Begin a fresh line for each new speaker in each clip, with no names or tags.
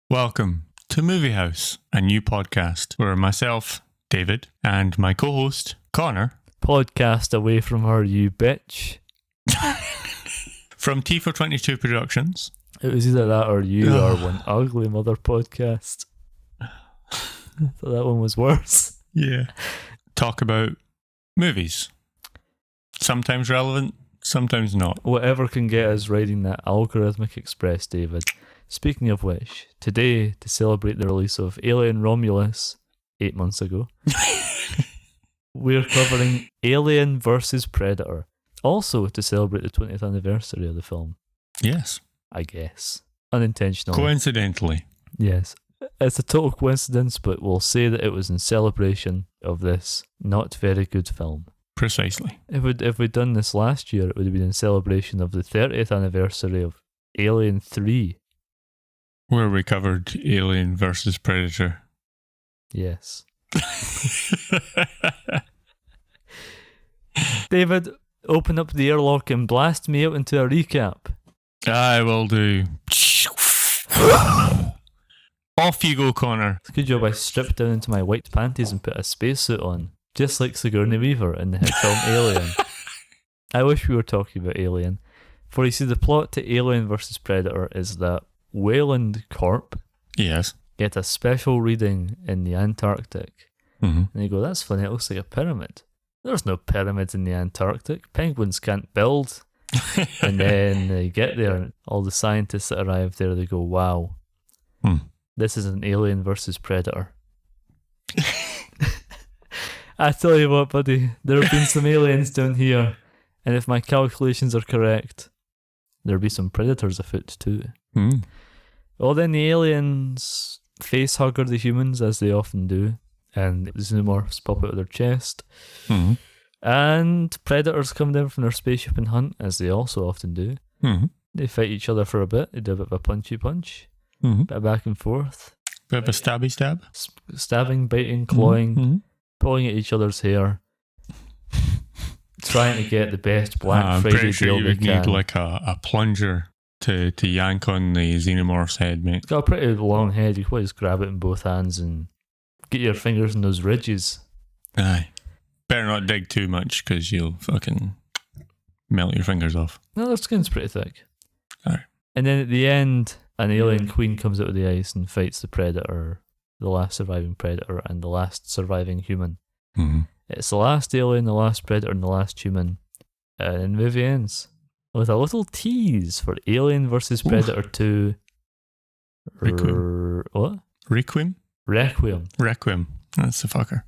Welcome to Movie House, a new podcast where myself, David, and my co-host, Connor,
podcast away from her, you bitch.
from T for 22 Productions.
It was either that or you or one ugly mother podcast. I thought that one was worse.
Yeah. Talk about movies. Sometimes relevant, sometimes not.
Whatever can get us riding that algorithmic express, David. Speaking of which, today, to celebrate the release of Alien Romulus 8 months ago, we're covering Alien vs. Predator. Also to celebrate the 20th anniversary of the film.
Yes.
I guess. Unintentionally.
Coincidentally.
Yes. It's a total coincidence, but we'll say that it was in celebration of this not very good film.
Precisely.
If we'd done this last year, it would have been in celebration of the 30th anniversary of Alien 3.
Where we covered Alien versus Predator.
Yes. David, open up the airlock and blast me out into a recap.
I will do. Off you go, Connor.
It's a good job I stripped down into my white panties and put a spacesuit on, just like Sigourney Weaver in the hit film Alien. I wish we were talking about Alien. For you see, the plot to Alien vs. Predator is that Wayland Corp
Yes.
get a special reading in the Antarctic.
Mm-hmm.
And you go, that's funny, it looks like a pyramid. There's no pyramids in the Antarctic. Penguins can't build. And then they get there, and all the scientists that arrive there, they go, wow, this is an Alien versus Predator. I tell you what, buddy, there have been some aliens down here, and if my calculations are correct, there'll be some predators afoot too. Well, then the aliens facehugger the humans, as they often do, and the xenomorphs pop out of their chest.
Mm-hmm.
And predators come down from their spaceship and hunt, as they also often do.
Mm-hmm.
They fight each other for a bit. They do a bit of a punchy punch, bit of back and forth.
Bit of a stabby stab.
Stabbing, biting, clawing, pulling at each other's hair. Trying to get the best Black Friday
pretty sure
deal
you
they
would
can.
need like a plunger to yank on the xenomorph's head, mate.
It's got a pretty long head. You can probably just grab it in both hands and get your fingers in those ridges.
Aye. Better not dig too much because you'll fucking melt your fingers off.
No, their skin's pretty thick.
Aye.
And then at the end, an alien queen comes out of the ice and fights the predator, the last surviving predator, and the last surviving human.
Mm-hmm.
It's the last alien, the last predator, and the last human. And the movie ends with a little tease for Alien vs. Predator 2.
Requiem.
What?
Requiem?
Requiem.
That's the fucker.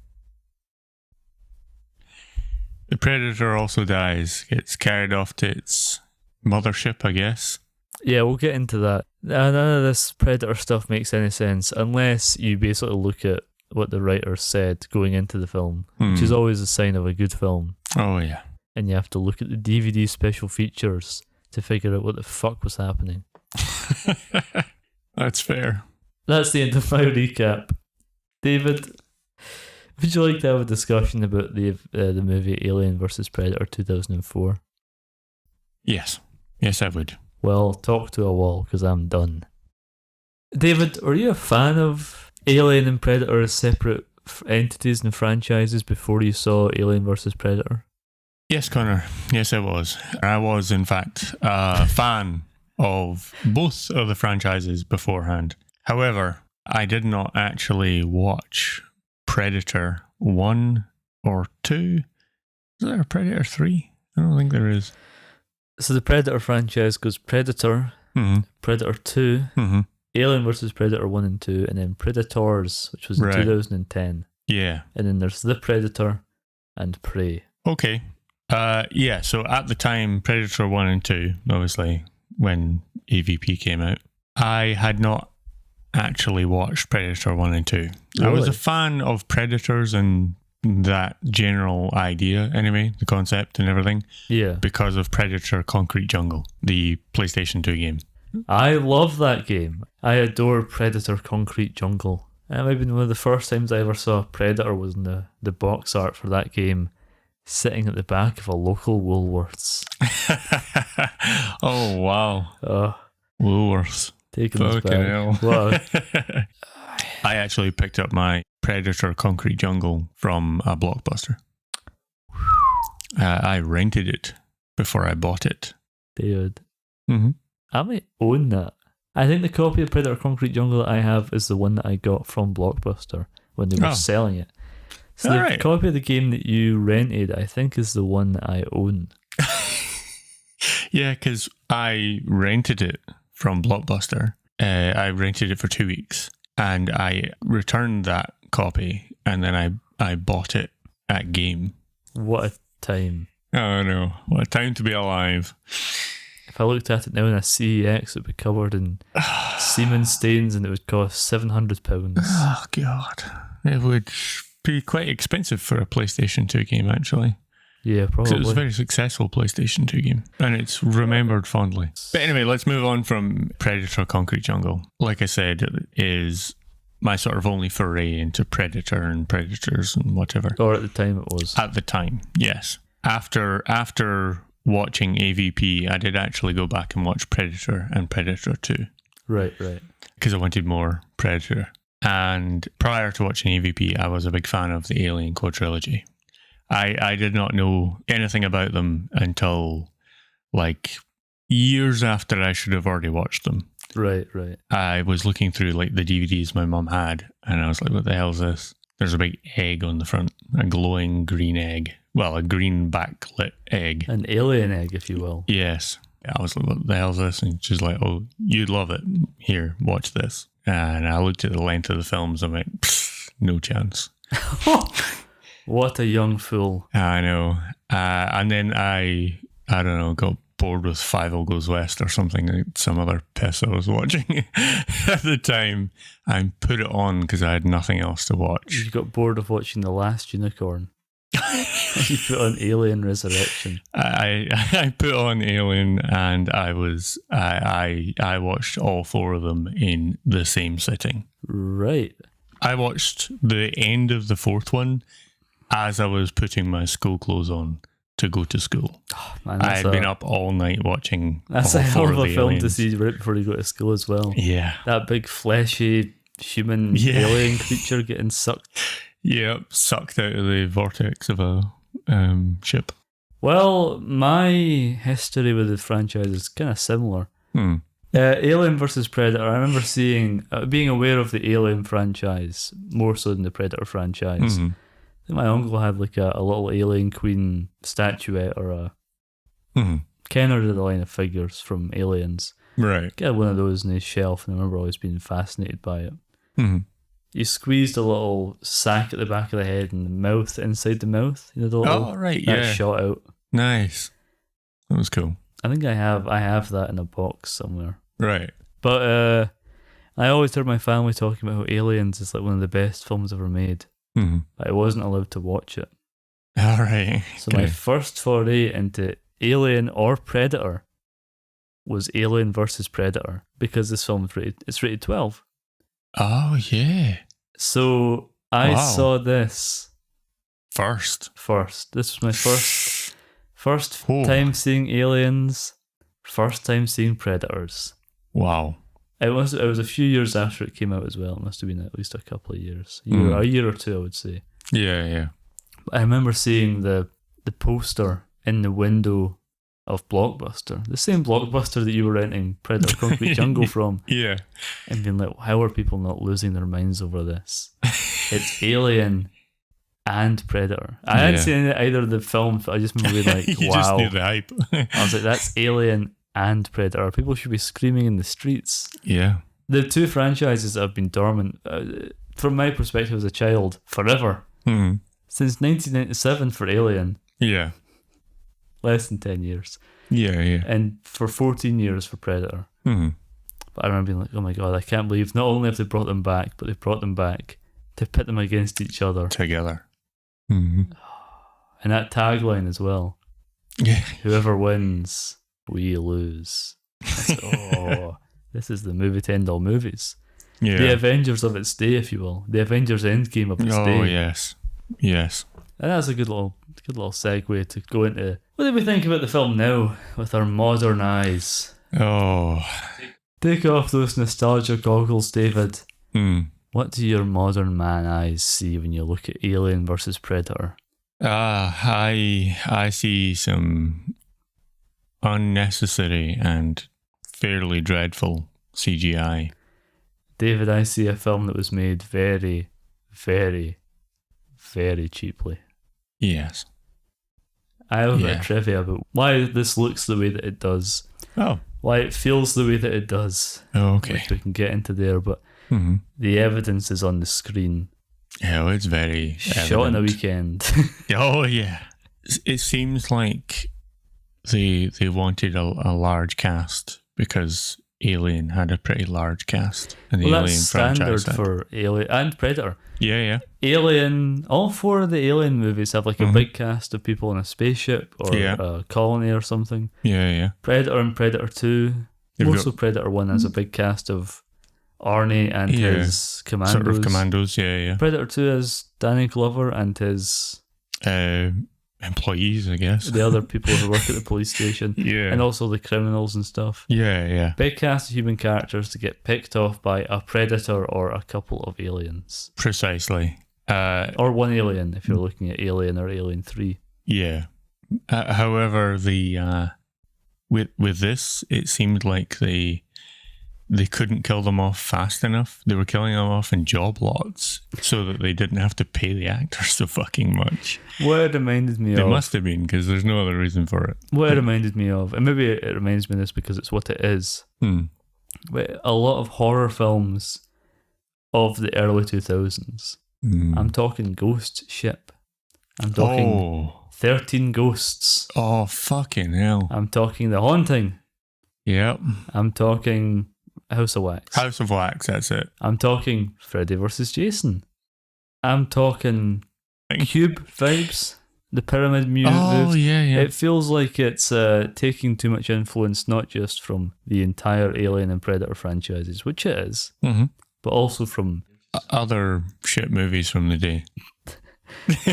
The predator also dies, gets carried off to its mothership, I guess.
Yeah, we'll get into that. None of this predator stuff makes any sense unless you basically look at what the writers said going into the film, which is always a sign of a good film.
Oh, yeah.
And you have to look at the DVD special features to figure out what the fuck was happening.
That's fair.
That's the end of my recap. David, would you like to have a discussion about the movie Alien vs. Predator 2004?
Yes. Yes, I would.
Well, talk to a wall, because I'm done. David, were you a fan of Alien and Predator as separate entities and franchises before you saw Alien vs. Predator?
Yes, Connor. Yes, I was. I was, in fact, a fan of both of the franchises beforehand. However, I did not actually watch Predator 1 or 2. Is there a Predator 3? I don't think there is.
So the Predator franchise goes Predator, Predator 2, Alien vs. Predator 1 and 2, and then Predators, which was in 2010.
Yeah.
And then there's The Predator and Prey.
Okay. Yeah, so at the time, Predator 1 and 2, obviously, when AVP came out, I had not actually watched Predator 1 and 2. Really? I was a fan of Predators and that general idea, anyway, the concept and everything.
Yeah.
Because of Predator Concrete Jungle, the PlayStation 2 game.
I love that game. I adore Predator Concrete Jungle. That might have been one of the first times I ever saw Predator was in the box art for that game, sitting at the back of a local Woolworths.
Oh, wow. Woolworths.
Taking this
Fucking
back.
hell.
Wow.
I actually picked up my Predator Concrete Jungle from a Blockbuster. I rented it before I bought it.
Dude.
Mm-hmm.
I might own that. I think the copy of Predator Concrete Jungle that I have is the one that I got from Blockbuster when they were selling it. So the copy of the game that you rented, I think, is the one that I own.
Yeah, because I rented it from Blockbuster. I rented it for 2 weeks, and I returned that copy, and then I bought it at Game.
What a time.
Oh no, what a time to be alive.
If I looked at it now in a CEX, it would be covered in semen stains and it would cost £700.
Oh god. It would be quite expensive for a PlayStation 2 game, actually.
Yeah, probably.
It was a very successful PlayStation 2 game, and it's remembered fondly. But anyway, let's move on from Predator Concrete Jungle. Like I said, it is my sort of only foray into Predator and Predators and whatever.
Or at the time it was.
At the time, yes. After watching AVP, I did actually go back and watch Predator and Predator 2.
Right.
Because I wanted more Predator. And prior to watching AVP, I was a big fan of the Alien quadrilogy. I did not know anything about them until like years after I should have already watched them.
Right.
I was looking through like the DVDs my mum had, and I was like, what the hell is this? There's a big egg on the front, a glowing green egg. Well, a green backlit egg.
An alien egg, if you will.
Yes. I was like, what the hell is this? And she's like, oh, you'd love it. Here, watch this. And I looked at the length of the films and went, no chance.
What a young fool.
I know. And then I don't know, got bored with Five Goes West or something, like some other piss I was watching at the time, and put it on because I had nothing else to watch.
You got bored of watching The Last Unicorn. You put on Alien Resurrection.
I put on Alien, and I watched all four of them in the same sitting.
Right.
I watched the end of the fourth one as I was putting my school clothes on to go to school. Oh, man, I had been up all night watching.
That's a hell of a film to see right before you go to school as well.
Yeah.
That big fleshy human alien creature getting sucked.
Yeah, sucked out of the vortex of a ship.
Well, my history with the franchise is kind of similar. Alien versus Predator. I remember being aware of the Alien franchise more so than the Predator franchise. Mm-hmm. I think my uncle had like a little alien queen statuette or a Kenner did a line of figures from Aliens.
Right.
He had one of those in his shelf, and I remember always being fascinated by it.
Mm-hmm.
You squeezed a little sack at the back of the head and the mouth inside the mouth. You know, the little that shot out.
Nice. That was cool.
I think I have that in a box somewhere.
Right.
But I always heard my family talking about how Aliens is like one of the best films ever made.
Mm-hmm.
But I wasn't allowed to watch it.
All right.
So my first foray into Alien or Predator was Alien versus Predator, because this film is rated 12.
Oh, yeah.
So I saw this
first.
This was my first time seeing Aliens, first time seeing Predators.
Wow.
It was a few years after it came out as well. It must have been at least a couple of years. A year or two, I would say.
Yeah.
But I remember seeing the poster in the window of Blockbuster. The same Blockbuster that you were renting Predator Concrete Jungle from.
Yeah.
And being like, how are people not losing their minds over this? It's Alien and Predator. I hadn't seen either of the films. I just remember being like,
you
wow.
just knew the hype.
I was like, that's Alien and Predator. People should be screaming in the streets.
Yeah.
The two franchises that have been dormant, from my perspective as a child, forever.
Mm-hmm.
Since 1997 for Alien.
Yeah.
Less than 10 years.
Yeah.
And for 14 years for Predator.
Mm-hmm.
But I remember being like, oh my God, I can't believe not only have they brought them back, but they've brought them back to pit them against each other.
Together. Mm-hmm.
And that tagline as well.
Yeah.
Whoever wins, we lose. This is the movie to end all movies.
Yeah.
The Avengers of its day, if you will. The Avengers Endgame of its day.
Oh, yes.
And that's a good little segue to go into what do we think about the film now with our modern eyes.
Oh,
Take off those nostalgia goggles, David.
Hmm.
What do your modern man eyes see when you look at Alien versus Predator?
I see some unnecessary and fairly dreadful CGI.
David, I see a film that was made very, very, very cheaply.
Yes.
I have a bit of trivia about why this looks the way that it does.
Oh.
Why it feels the way that it does.
Oh, okay.
Which we can get into there, but the evidence is on the screen.
Yeah, well, it's very
shot in a weekend.
Oh, yeah. It seems like they wanted a large cast because Alien had a pretty large cast in the Alien
that's
franchise.
Standard for Alien and Predator.
Yeah.
Alien, all four of the Alien movies have like a big cast of people in a spaceship or a colony or something.
Yeah.
Predator and Predator 2. Also Predator 1 has a big cast of Arnie and his commandos.
Sort of commandos, yeah.
Predator 2 has Danny Glover and his
employees, I guess.
The other people who work at the police station.
Yeah.
And also the criminals and stuff.
Yeah.
Big cast of human characters to get picked off by a Predator or a couple of aliens.
Precisely.
Or one alien if you're looking at Alien or Alien 3.
Yeah. However, with this, it seemed like they couldn't kill them off fast enough. They were killing them off in job lots so that they didn't have to pay the actors so fucking much.
What it reminded me of...
It must have been, because there's no other reason for it.
What it reminded me of, and maybe it reminds me of this because it's what it is, but a lot of horror films of the early 2000s, I'm talking Ghost Ship. I'm talking 13 Ghosts.
Oh, fucking hell.
I'm talking The Haunting.
Yep.
I'm talking... House of Wax.
House of Wax, that's it.
I'm talking Freddy vs. Jason. I'm talking Cube vibes. The Pyramid moves.
Oh, yeah.
It feels like it's taking too much influence, not just from the entire Alien and Predator franchises, which it is, but also from
other shit movies from the day.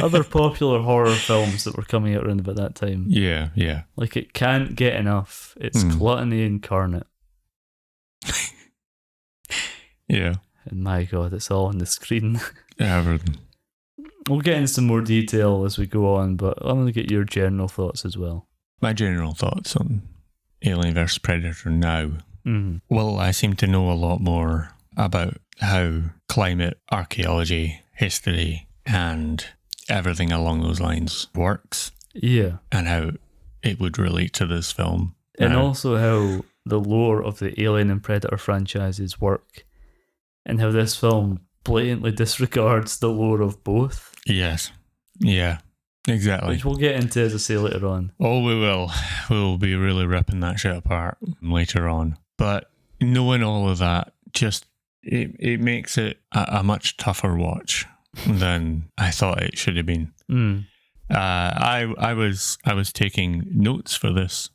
Other popular horror films that were coming out around about that time.
Yeah.
Like, it can't get enough. It's gluttony incarnate.
Yeah.
And my God, it's all on the screen.
Everything.
We'll get into some more detail as we go on, but I'm going to get your general thoughts as well.
My general thoughts on Alien vs. Predator now. Well, I seem to know a lot more about how climate, archaeology, history, and everything along those lines works.
Yeah.
And how it would relate to this film.
And also how the lore of the Alien and Predator franchises work, and how this film blatantly disregards the lore of both.
Yes. Yeah, exactly.
Which we'll get into, as I say, later on.
Oh, we will. We'll be really ripping that shit apart later on. But knowing all of that, just it makes it a much tougher watch than I thought it should have been. I was taking notes for this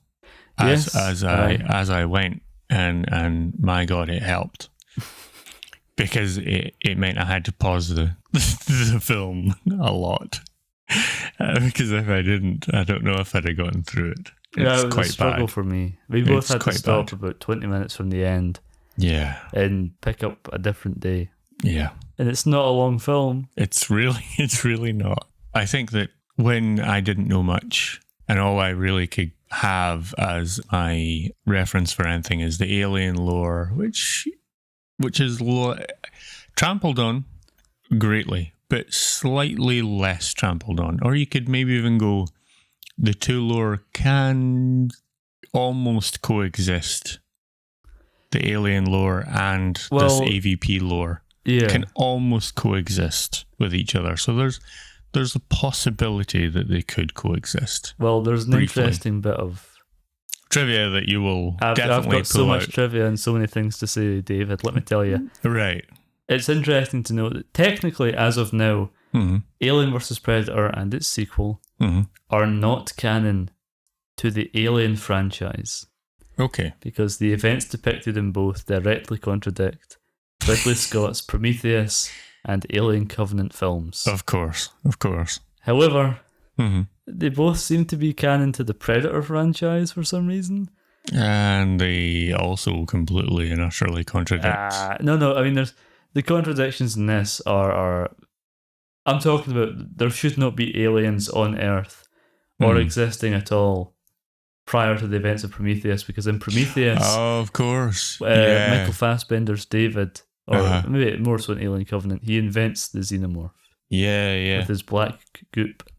as I went, and my God, it helped. Because it meant I had to pause the film a lot. Because if I didn't, I don't know if I'd have gotten through it.
It was quite a struggle for me. We both had to stop about 20 minutes from the end.
Yeah.
And pick up a different day.
Yeah.
And it's not a long film.
It's really not. I think that when I didn't know much, and all I really could have as my reference for anything is the Alien lore, which is trampled on greatly, but slightly less trampled on. Or you could maybe even go, the two lore can almost coexist. The Alien lore and this AVP lore can almost coexist with each other. So there's a possibility that they could coexist.
Well, there's an interesting bit of
trivia that you will definitely
I've got so much
out.
Trivia and so many things to say, David, let me tell you.
Right.
It's interesting to note that technically, as of now, Alien vs. Predator and its sequel are not canon to the Alien franchise.
Okay.
Because the events depicted in both directly contradict Ridley Scott's Prometheus and Alien Covenant films.
Of course.
However, they both seem to be canon to the Predator franchise for some reason.
And they also completely and utterly contradict.
No. I mean, there's the contradictions in this are. I'm talking about there should not be aliens on Earth or existing at all prior to the events of Prometheus, because in Prometheus,
of course,
Michael Fassbender's David, or maybe more so in Alien Covenant, he invents the xenomorph.
Yeah.
With his black goop.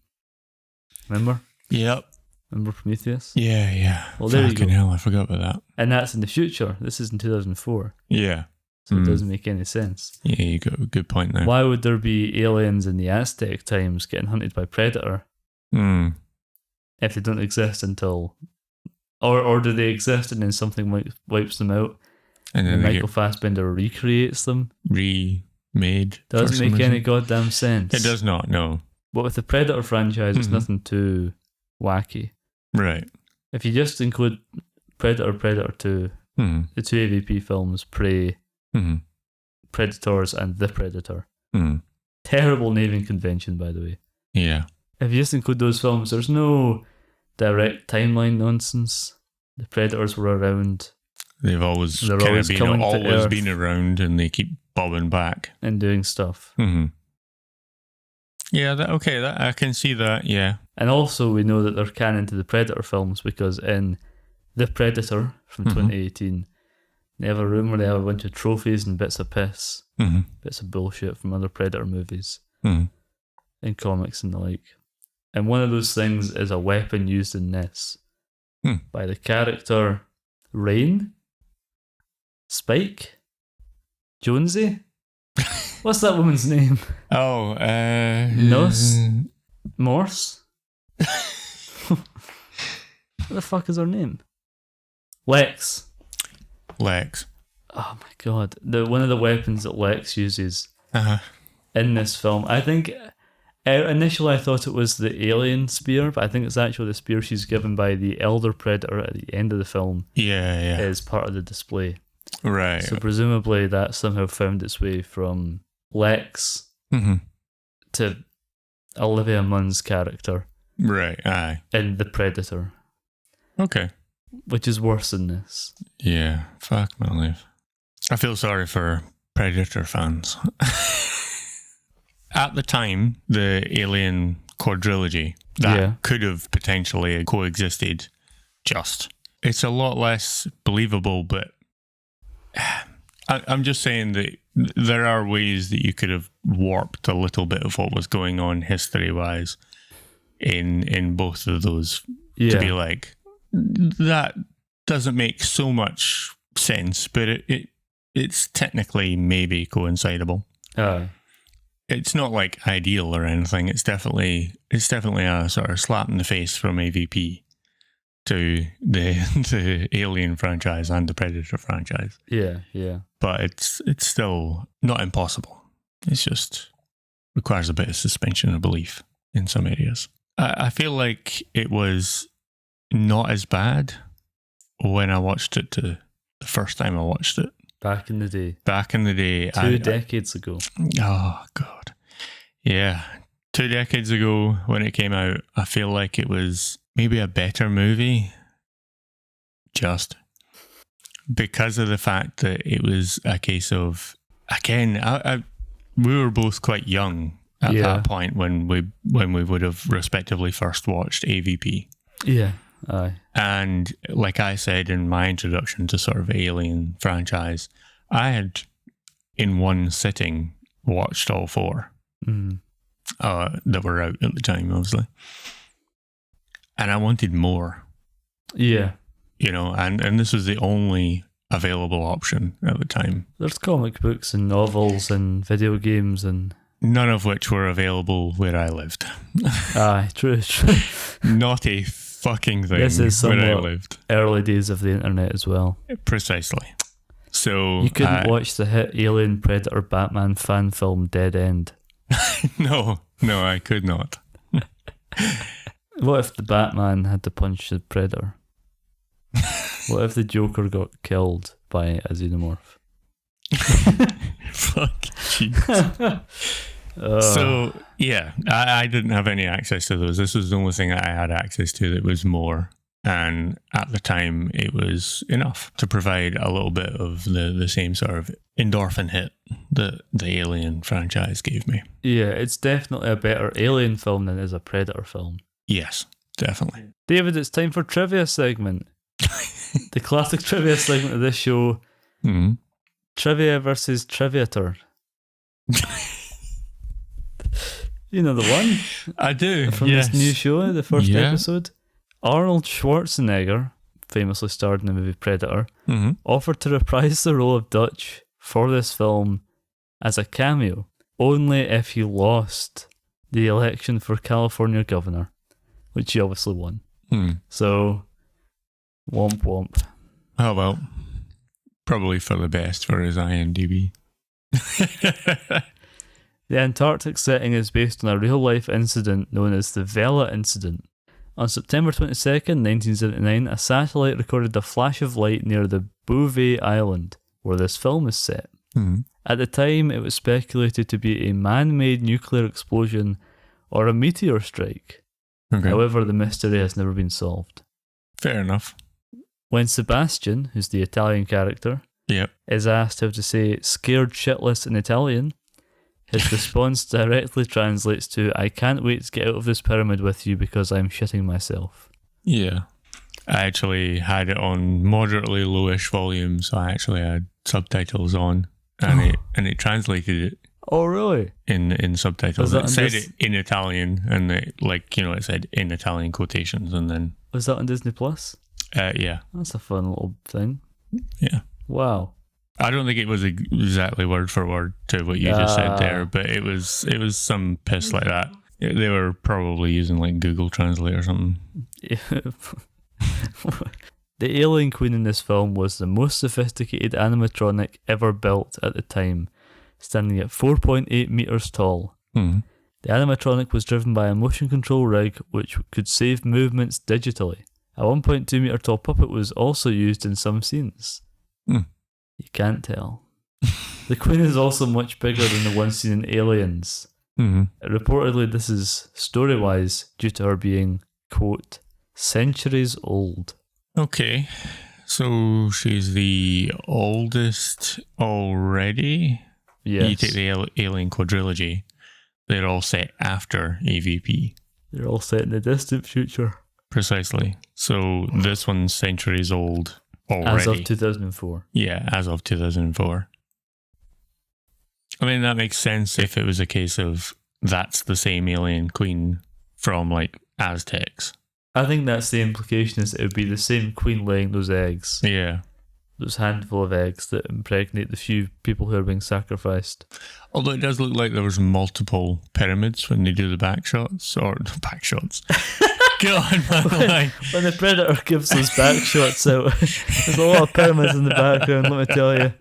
Remember?
Yep.
Remember Prometheus?
Yeah.
Well, there you go.
Hell, I forgot about that.
And that's in the future. This is in 2004.
Yeah.
So it doesn't make any sense.
Yeah, you got a good point there.
Why would there be aliens in the Aztec times getting hunted by Predator if they don't exist until... Or do they exist and then something wipes them out and then Michael Fassbender recreates them?
Remade.
Doesn't make any goddamn sense.
It does not, no.
But with the Predator franchise, it's nothing too wacky.
Right.
If you just include Predator, Predator 2, the two AVP films, Prey, Predators, and The Predator. Terrible naming convention, by the way.
Yeah.
If you just include those films, there's no direct timeline nonsense. The Predators were around.
They've always been around, and they keep bobbing back
and doing stuff.
Yeah, I can see that, yeah.
And also we know that they're canon to the Predator films, because in The Predator from 2018, they have a room where they have a bunch of trophies and bits of piss, bits of bullshit from other Predator movies, and comics and the like. And one of those things is a weapon used in this by the character Rain? Spike? Jonesy? What's that woman's name?
Oh,
Nos? Morse? What the fuck is her name? Lex. Oh my god. One of the weapons that Lex uses in this film, I think initially I thought it was the alien spear, but I think it's actually the spear she's given by the elder Predator at the end of the film.
Yeah.
Is part of the display.
Right.
So presumably that somehow found its way from Lex to Olivia Munn's character.
Right, aye.
In The Predator.
Okay.
Which is worse than this.
Yeah, fuck my life. I feel sorry for Predator fans. At the time, the Alien quadrilogy, that could have potentially coexisted It's a lot less believable, but I'm just saying that there are ways that you could have warped a little bit of what was going on history-wise in both of those to be like, that doesn't make so much sense, but it's technically maybe coincidable. It's not like ideal or anything. It's definitely a sort of slap in the face from AVP to the Alien franchise and the Predator franchise.
Yeah.
But it's still not impossible. It's just requires a bit of suspension of belief in some areas. I feel like it was not as bad when I watched it the first time I watched it.
Back in the day.
2
decades ago.
Oh, God. Yeah. 2 decades ago when it came out, I feel like it was maybe a better movie. Just because of the fact that it was a case of, again, we were both quite young at that point when we would have respectively first watched AVP.
Yeah. Aye.
And like I said in my introduction to sort of Alien franchise, I had in one sitting watched all 4 that were out at the time, obviously. And I wanted more.
Yeah.
You know, and this was the only available option at the time.
There's comic books and novels and video games, and
none of which were available where I lived.
Aye, true.
Not a fucking thing
this is
where I lived.
Early days of the internet as well.
Precisely. So
you couldn't watch the hit Alien Predator Batman fan film Dead End.
No, I could not.
What if the Batman had to punch the Predator? What if the Joker got killed by a xenomorph?
Fuck, jeez. So, yeah, I didn't have any access to those. This was the only thing I had access to that was more And at the time, it was enough to provide a little bit of the same sort of endorphin hit that the Alien franchise gave me.
Yeah, it's definitely a better Alien film than it is a Predator film.
Yes, definitely.
David, it's time for trivia segment. The classic trivia segment of this show.
Mm-hmm.
Trivia versus Triviator. You know the one?
I do.
From this new show, the first
Yeah.
episode. Arnold Schwarzenegger, famously starred in the movie Predator,
Mm-hmm.
offered to reprise the role of Dutch for this film as a cameo, only if he lost the election for California governor, which he obviously won. So, womp womp.
Oh, well, probably for the best for his IMDb.
The Antarctic setting is based on a real-life incident known as the Vela Incident. On September 22nd, 1979, a satellite recorded a flash of light near the Bouvet Island, where this film is set. At the time, it was speculated to be a man-made nuclear explosion or a meteor strike.
Okay.
However, the mystery has never been solved.
Fair enough.
When Sebastian, who's the Italian character,
Yep.
is asked how to say scared shitless in Italian, his response directly translates to, I can't wait to get out of this pyramid with you because I'm shitting myself.
Yeah. I actually had it on moderately lowish volume, so I actually had subtitles on, and it translated it
Oh, really?
in subtitles.
Was that
It said
on
it in Italian, and it said in Italian quotations, and then
Was that on Disney Plus?
yeah.
That's a fun little thing.
Yeah.
Wow.
I don't think it was exactly word for word to what you just said there, but it was some piss like that. They were probably using like Google Translate or something.
The Alien Queen in this film was the most sophisticated animatronic ever built at the time, standing at 4.8 meters tall. The animatronic was driven by a motion control rig which could save movements digitally. A 1.2 meter tall puppet was also used in some scenes. You can't tell. The Queen is also much bigger than the one seen in Aliens. Reportedly, this is story-wise due to her being, quote, centuries old.
Okay, so she's the oldest already?
Yes.
You take the Alien quadrilogy, they're all set after AVP.
They're all set in the distant future.
Precisely. So this one's centuries old already.
As of 2004.
Yeah, as of 2004. I mean, that makes sense if it was a case of that's the same alien queen from, like, Aztecs.
I think that's the implication, is it would be the same queen laying those eggs.
Yeah.
Those handful of eggs that impregnate the few people who are being sacrificed.
Although it does look like there was multiple pyramids when they do the back shots, or back shots. God, man.
When the Predator gives those back shots out, there's a lot of pyramids in the background, let me tell you.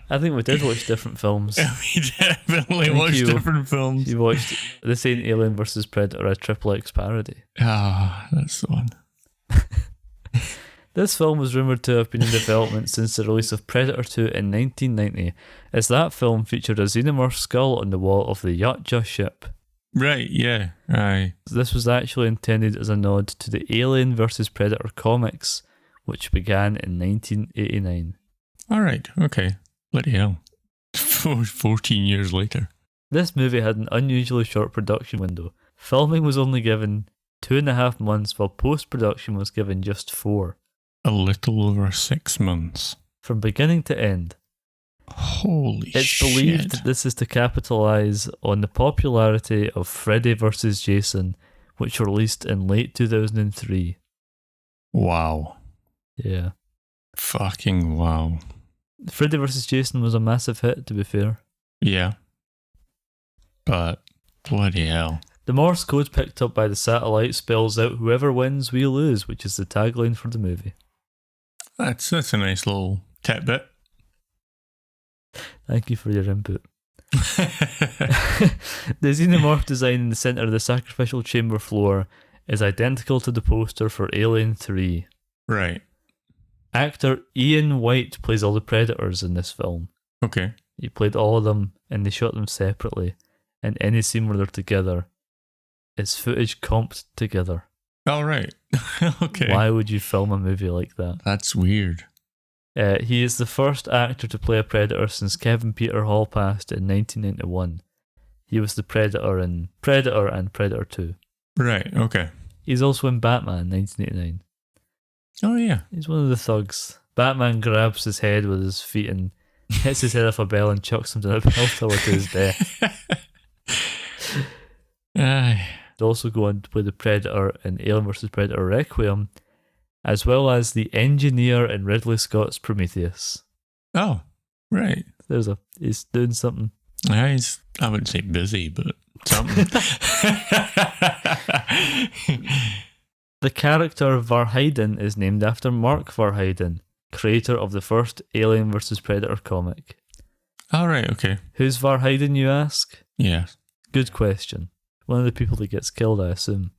I think we did watch different films.
We definitely watched different films.
You watched This Ain't Alien vs. Predator, a Triple X parody.
Ah, that's the one.
This film was rumoured to have been in development since the release of Predator 2 in 1990, as that film featured a xenomorph skull on the wall of the Yachtja ship.
Right, yeah. Aye.
This was actually intended as a nod to the Alien vs. Predator comics, which began in 1989.
Alright, okay. Bloody hell. 14 years later.
This movie had an unusually short production window. Filming was only given 2.5 months, while post-production was given just 4.
A little over 6 months.
From beginning to end.
Holy shit.
It's believed that this is to capitalise on the popularity of Freddy vs. Jason, which released in late 2003.
Wow.
Yeah.
Fucking wow.
Freddy vs. Jason was a massive hit, to be fair.
Yeah. But, bloody hell.
The Morse code picked up by the satellite spells out "whoever wins, we lose," which is the tagline for the movie.
That's a nice little tidbit.
Thank you for your input. The xenomorph design in the centre of the sacrificial chamber floor is identical to the poster for Alien 3.
Right.
Actor Ian White plays all the Predators in this film.
Okay.
He played all of them, and they shot them separately, and any scene where they're together is footage comped together.
Oh, right. Okay.
Why would you film a movie like that?
That's weird.
He is the first actor to play a Predator since Kevin Peter Hall passed in 1991. He was the Predator in Predator and Predator 2.
Right, okay.
He's also in Batman 1989.
Oh, yeah.
He's one of the thugs. Batman grabs his head with his feet and hits his head off a bell and chucks him down a bell tower to his death.
Aye.
He's also going to play the Predator in Alien vs. Predator Requiem, as well as the engineer in Ridley Scott's Prometheus.
Oh, right.
He's doing something.
I wouldn't say busy, but something.
The character Varhayden is named after Mark Varhayden, creator of the first Alien vs. Predator comic.
All right, okay.
Who's Varhayden, you ask?
Yeah.
Good question. One of the people that gets killed, I assume.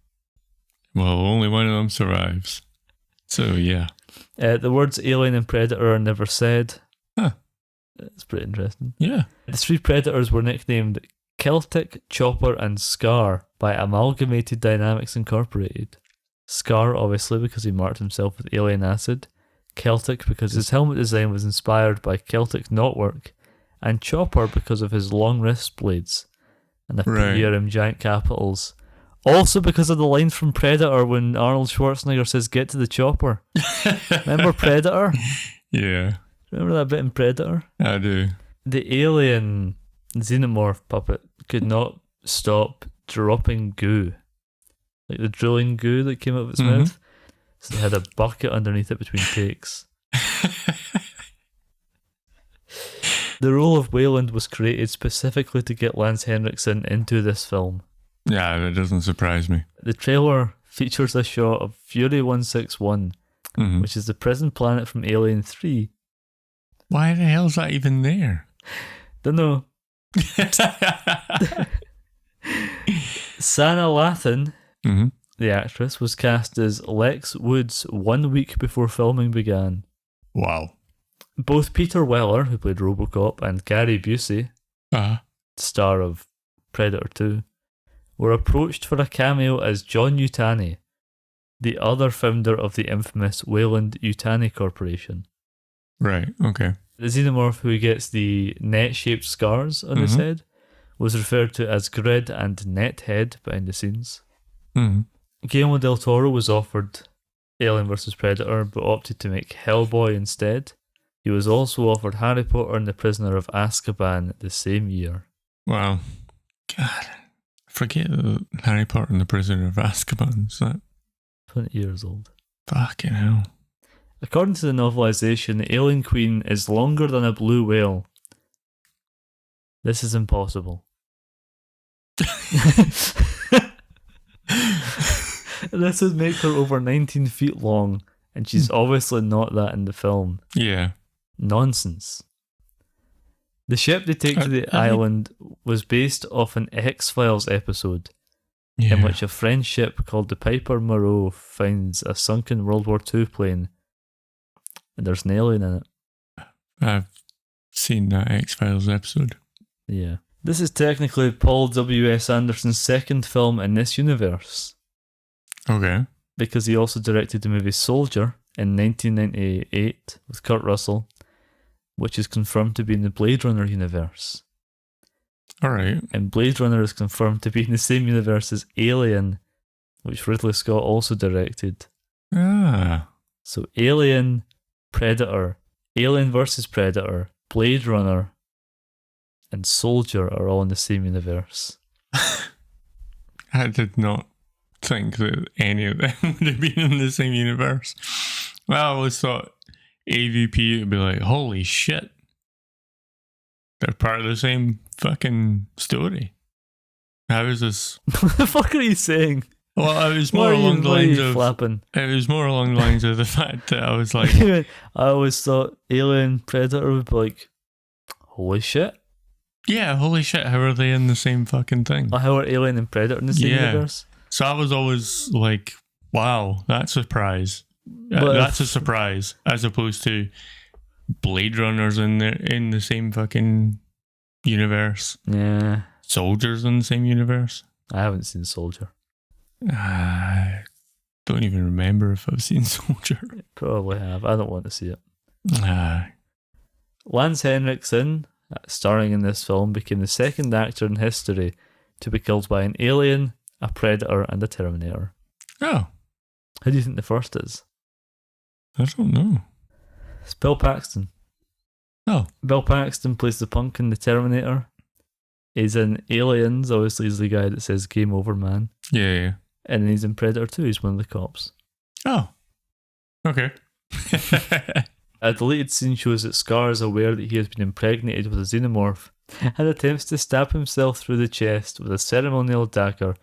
Well, only one of them survives. So, yeah.
The words alien and predator are never said.
Huh.
It's pretty interesting.
Yeah.
The three predators were nicknamed Celtic, Chopper, and Scar by Amalgamated Dynamics Incorporated. Scar, obviously, because he marked himself with alien acid. Celtic, because his helmet design was inspired by Celtic knotwork. And Chopper, because of his long wrist blades. And the PRM giant capitals. Also because of the line from Predator when Arnold Schwarzenegger says, "Get to the chopper." Remember Predator?
Yeah.
Remember that bit in Predator?
I do.
The alien xenomorph puppet could not stop dropping goo. Like the drilling goo that came out of its mouth. So they had a bucket underneath it between takes. The role of Wayland was created specifically to get Lance Henriksen into this film.
Yeah, that doesn't surprise me.
The trailer features a shot of Fury 161, which is the prison planet from Alien 3.
Why the hell's that even there?
Dunno. Sana Lathan, the actress, was cast as Lex Woods 1 week before filming began.
Wow.
Both Peter Weller, who played Robocop, and Gary Busey, star of Predator 2, were approached for a cameo as John Yutani, the other founder of the infamous Wayland-Yutani Corporation.
Right, okay.
The xenomorph who gets the net-shaped scars on his head was referred to as Grid and Nethead behind the scenes. Guillermo del Toro was offered Alien vs. Predator but opted to make Hellboy instead. He was also offered Harry Potter and the Prisoner of Azkaban the same year.
Wow. God. Forget Harry Potter and the Prisoner of Azkaban. Is that
20 years old.
Fucking hell.
According to the novelization, the alien queen is longer than a blue whale. This is impossible. This would make her over 19 feet long, and she's obviously not that in the film.
Yeah.
Nonsense. The ship they take to the island was based off an X-Files episode in which a French ship called the Piper Moreau finds a sunken World War II plane and there's an alien in it.
I've seen that X-Files episode.
Yeah. This is technically Paul W.S. Anderson's second film in this universe.
Okay.
Because he also directed the movie Soldier in 1998 with Kurt Russell, which is confirmed to be in the Blade Runner universe.
Alright.
And Blade Runner is confirmed to be in the same universe as Alien, which Ridley Scott also directed.
Ah.
So Alien, Predator, Alien vs. Predator, Blade Runner, and Soldier are all in the same universe.
I did not think that any of them would have been in the same universe. Well, I always thought AVP would be like, holy shit. They're part of the same fucking story. How is this?
What the fuck are you saying?
Well, it was more along the lines of
flapping?
It was more along the lines of the fact that I was like,
I always thought Alien Predator would be like, holy shit.
Yeah, holy shit, how are they in the same fucking thing?
How are Alien and Predator in the same universe?
So I was always like, wow, that's a surprise. That's a surprise, as opposed to Blade Runners in the same fucking universe.
Yeah.
Soldiers in the same universe.
I haven't seen Soldier.
Don't even remember if I've seen Soldier.
Probably have. I don't want to see it.
Ah.
Lance Henriksen, starring in this film, became the second actor in history to be killed by an alien, a predator, and a Terminator.
Oh.
Who do you think the first is?
I don't know.
It's Bill Paxton.
Oh.
Bill Paxton plays the punk in the Terminator. He's in Aliens, obviously he's the guy that says "Game over, man."
Yeah.
And he's in Predator 2, he's one of the cops.
Oh. Okay.
A deleted scene shows that Scar is aware that he has been impregnated with a xenomorph and attempts to stab himself through the chest with a ceremonial dagger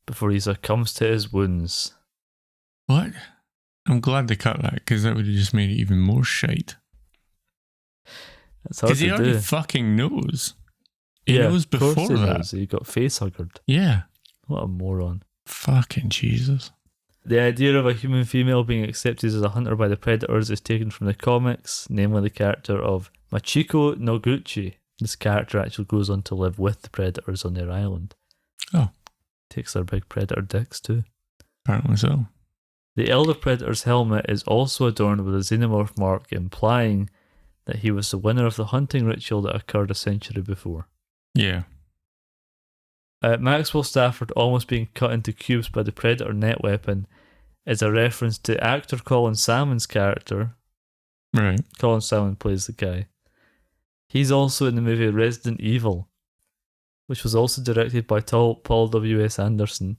before he succumbs to his wounds.
What? I'm glad they cut that, because that would have just made it even more shite.
That's hard to do.
Because he already fucking knows. He knows before
he
that.
knows. He got face-huggered.
Yeah.
What a moron.
Fucking Jesus.
The idea of a human female being accepted as a hunter by the predators is taken from the comics, namely the character of Machiko Noguchi. This character actually goes on to live with the predators on their island.
Oh.
Takes their big predator dicks too.
Apparently so.
The elder predator's helmet is also adorned with a xenomorph mark, implying that he was the winner of the hunting ritual that occurred a century before.
Yeah.
Maxwell Stafford almost being cut into cubes by the predator net weapon is a reference to actor Colin Salmon's character.
Right.
Colin Salmon plays the guy. He's also in the movie Resident Evil, which was also directed by Paul W.S. Anderson.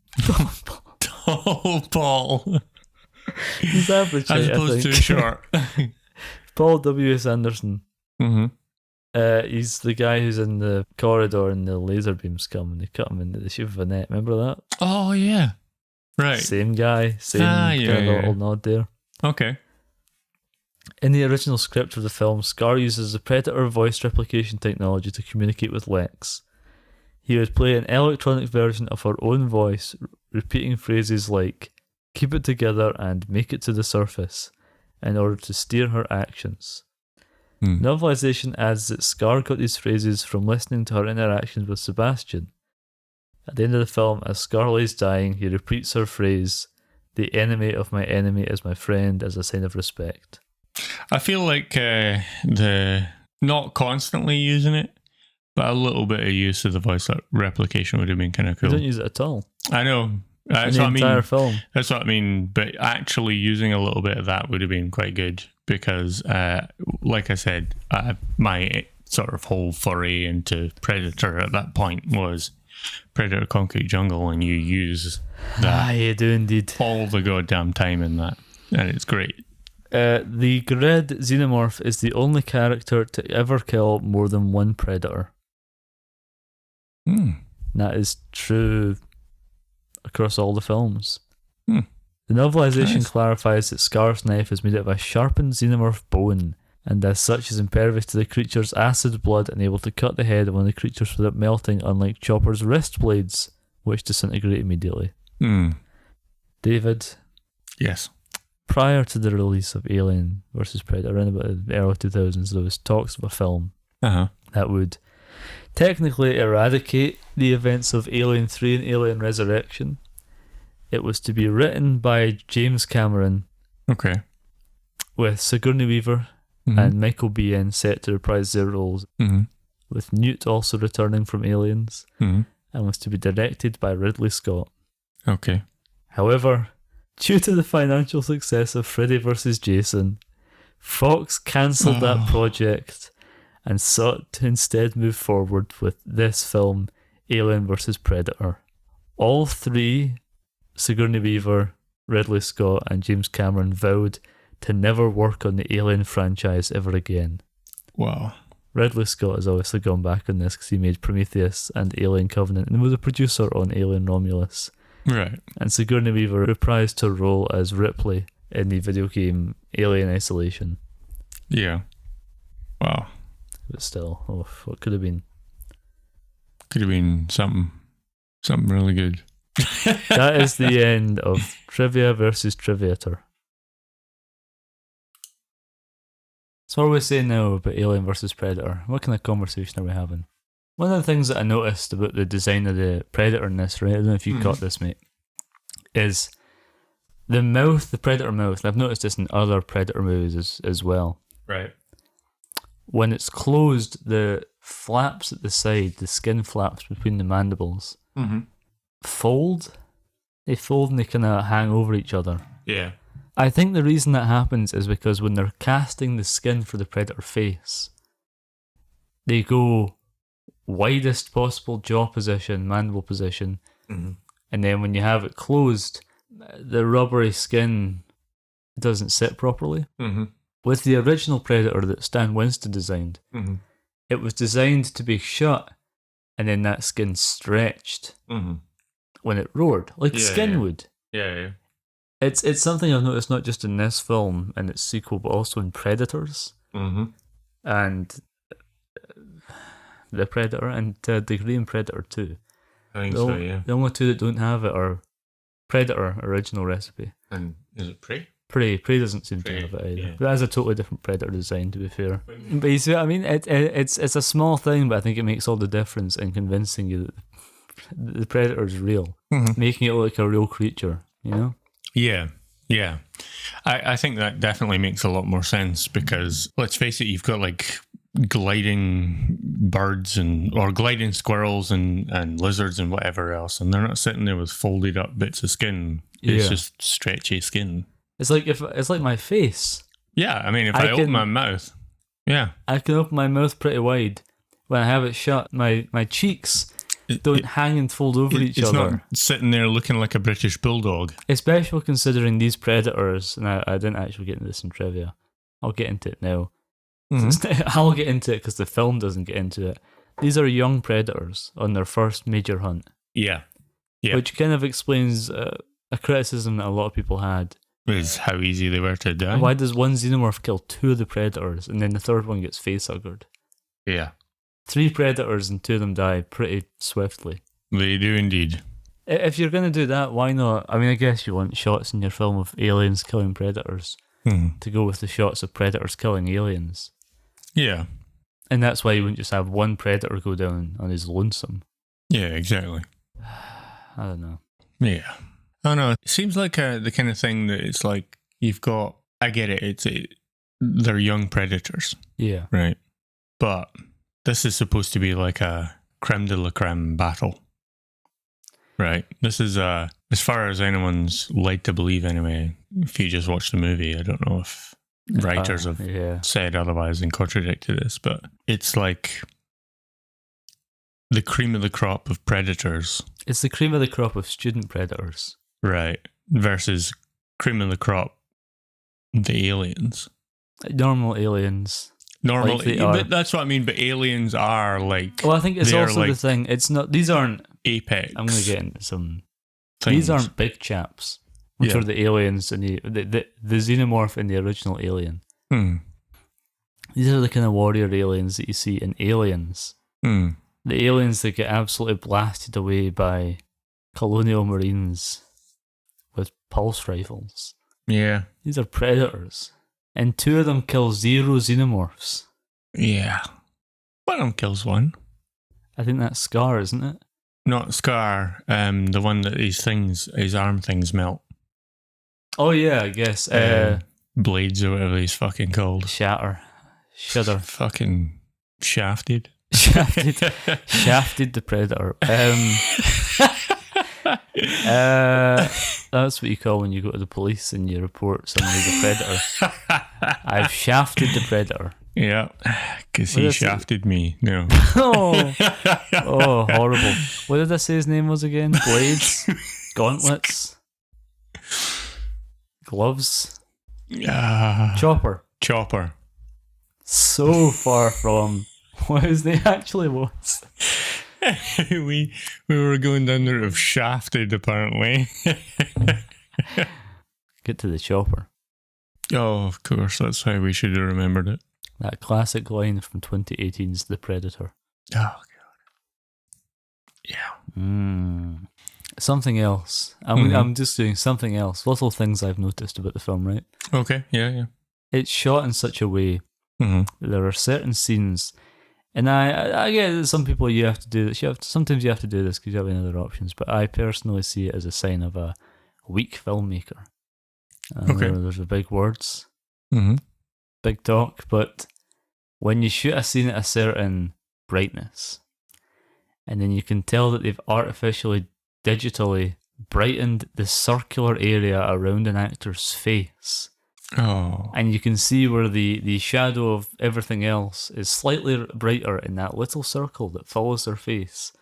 Tall Paul.
He's average
As
height,
opposed to short.
Paul W.S. Anderson.
Mm-hmm.
He's the guy who's in the corridor and the laser beams come and they cut him into the shape of a net. Remember that?
Oh, yeah. Right.
Same guy, same little nod there.
Okay.
In the original script of the film, Scar uses the Predator voice replication technology to communicate with Lex. He would play an electronic version of her own voice, repeating phrases like, "Keep it together" and "make it to the surface," in order to steer her actions. Novelization adds that Scar got these phrases from listening to her interactions with Sebastian. At the end of the film, as Scar lays dying, he repeats her phrase, "The enemy of my enemy is my friend," as a sign of respect.
I feel like the not constantly using it, but a little bit of use of the voice replication would have been kind of cool.
You don't use it at all.
I know. That's
in
what
the entire
I mean.
film.
That's what I mean. But actually using a little bit of that would have been quite good because, like I said, my sort of whole foray into Predator at that point was Predator Concrete Jungle, and you use that
you do indeed.
all the goddamn time in that, and it's great.
The Grid Xenomorph is the only character to ever kill more than one predator. That is true across all the films. The novelization clarifies that Scar's knife is made out of a sharpened xenomorph bone, and as such is impervious to the creature's acid blood and able to cut the head of one of the creatures without melting, unlike Chopper's wrist blades, which disintegrate immediately. David?
Yes.
Prior to the release of Alien vs. Predator in about the early 2000s, there was talks of a film that would technically eradicate the events of Alien 3 and Alien Resurrection. It was to be written by James Cameron.
Okay.
With Sigourney Weaver and Michael Biehn set to reprise their roles. With Newt also returning from Aliens. And was to be directed by Ridley Scott.
Okay.
However, due to the financial success of Freddy vs. Jason, Fox cancelled that project and sought to instead move forward with this film, Alien vs. Predator. All three, Sigourney Weaver, Ridley Scott, and James Cameron, vowed to never work on the Alien franchise ever again.
Wow.
Ridley Scott has obviously gone back on this because he made Prometheus and Alien Covenant and was a producer on Alien Romulus.
Right.
And Sigourney Weaver reprised her role as Ripley in the video game Alien Isolation.
Yeah. Wow.
But still, what could have been?
Could have been something really good.
That is the end of Trivia versus Triviator. So what are we saying now about Alien vs. Predator? What kind of conversation are we having? One of the things that I noticed about the design of the Predator in this, right, I don't know if you caught this, mate, is the mouth, the predator mouth, and I've noticed this in other predator movies as well.
Right.
When it's closed, the flaps at the side, the skin flaps between the mandibles, fold. They fold and they kind of hang over each other.
Yeah.
I think the reason that happens is because when they're casting the skin for the predator face, they go widest possible jaw position, mandible position, and then when you have it closed, the rubbery skin doesn't sit properly. With the original Predator that Stan Winston designed, it was designed to be shut, and then that skin stretched when it roared, like skin would.
Yeah.
It's something I've noticed not just in this film and its sequel, but also in Predators and the Predator and Degree and Predator 2.
I think so, yeah.
The only two that don't have it are Predator original recipe.
And is it Prey?
Prey doesn't seem to have it either.
Yeah.
But that has a totally different Predator design, to be fair. But you see what I mean? It's a small thing, but I think it makes all the difference in convincing you that the Predator is real, making it look like a real creature, you know?
Yeah. I think that definitely makes a lot more sense because, let's face it, you've got like gliding birds or gliding squirrels and lizards and whatever else, and they're not sitting there with folded up bits of skin. It's just stretchy skin. It's
like my face.
Yeah, I mean, if I open my mouth,
I can open my mouth pretty wide. When I have it shut, my cheeks don't hang and fold over each other. It's
not sitting there looking like a British bulldog.
Especially considering these predators, and I didn't actually get into this in trivia. I'll get into it now. I'll get into it because the film doesn't get into it. These are young predators on their first major hunt.
Yeah.
Which kind of explains a criticism that a lot of people had.
Is how easy they were to die.
Why does one xenomorph kill two of the predators and then the third one gets facehuggered?
Yeah.
3 predators and 2 of them die pretty swiftly.
They do indeed.
If you're going to do that, why not? I mean, I guess you want shots in your film of aliens killing predators to go with the shots of predators killing aliens.
Yeah.
And that's why you wouldn't just have one predator go down on his lonesome.
Yeah, exactly.
I don't know.
Yeah. I don't know. It seems like the kind of thing that it's like you've got. I get it. They're young predators.
Yeah.
Right. But this is supposed to be like a creme de la creme battle. Right. This is as far as anyone's led to believe anyway. If you just watch the movie, I don't know if writers have said otherwise and contradicted this, but it's like the cream of the crop of predators.
It's the cream of the crop of student predators.
Right. Versus cream of the crop, the aliens.
Normal aliens.
Normal, like but that's what I mean. But aliens are like.
Well, I think it's also like the thing. It's not. These aren't
apex.
I'm going to get into some.
Things.
These aren't big chaps, which are the aliens and the xenomorph in the original Alien. These are the kind of warrior aliens that you see in Aliens. The aliens that get absolutely blasted away by colonial marines with pulse rifles.
Yeah.
These are predators. And 2 of them kill 0 xenomorphs.
Yeah. One of them kills 1.
I think that's Scar, isn't it?
Not Scar, the one that his arm things melt.
Oh yeah, I guess.
Blades or whatever he's fucking called.
Shudder.
Fucking shafted.
Shafted the predator. That's what you call when you go to the police and you report someone as a predator. I've shafted the predator.
Yeah, because he shafted me. No.
Oh, horrible. What did I say his name was again? Blades? Gauntlets? Gloves? Chopper. So far from what his name actually was.
we were going down the route of shafted, apparently.
Get to the chopper.
Oh, of course. That's how we should have remembered it.
That classic line from 2018's The Predator.
Oh, God. Yeah.
Something else. I'm just doing something else. Little things I've noticed about the film, right?
Okay, yeah.
It's shot in such a way that there are certain scenes, and I get that some people you have to do this. Sometimes you have to do this because you have any other options, but I personally see it as a sign of a weak filmmaker.
Okay.
There's the big words,
Mm-hmm.
big talk, but when you shoot a scene at a certain brightness, and then you can tell that they've artificially, digitally brightened the circular area around an actor's face.
Oh.
And you can see where the shadow of everything else is slightly brighter in that little circle that follows their face.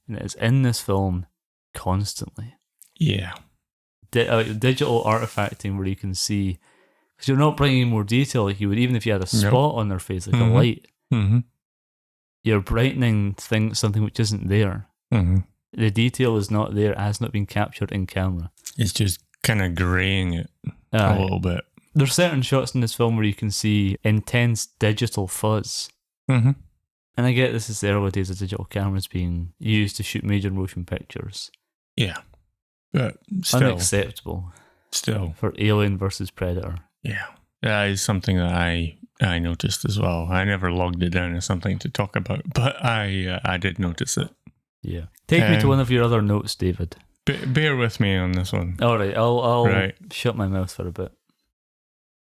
And it is in this film constantly.
Yeah.
Digital artifacting where you can see, because you're not bringing more detail like you would even if you had a spot on their face, like a light.
Mm-hmm.
You're brightening something which isn't there.
Mm-hmm.
The detail is not there, it has not been captured in camera.
It's just kind of greying it a little bit.
There's certain shots in this film where you can see intense digital fuzz.
Mm-hmm.
And I get this is the early days of digital cameras being used to shoot major motion pictures.
Yeah. But still.
Unacceptable.
Still.
For Alien versus Predator.
Yeah. That is something that I noticed as well. I never logged it down as something to talk about, but I did notice it.
Yeah. Take me to one of your other notes, David.
Bear with me on this one.
All right, I'll shut my mouth for a bit.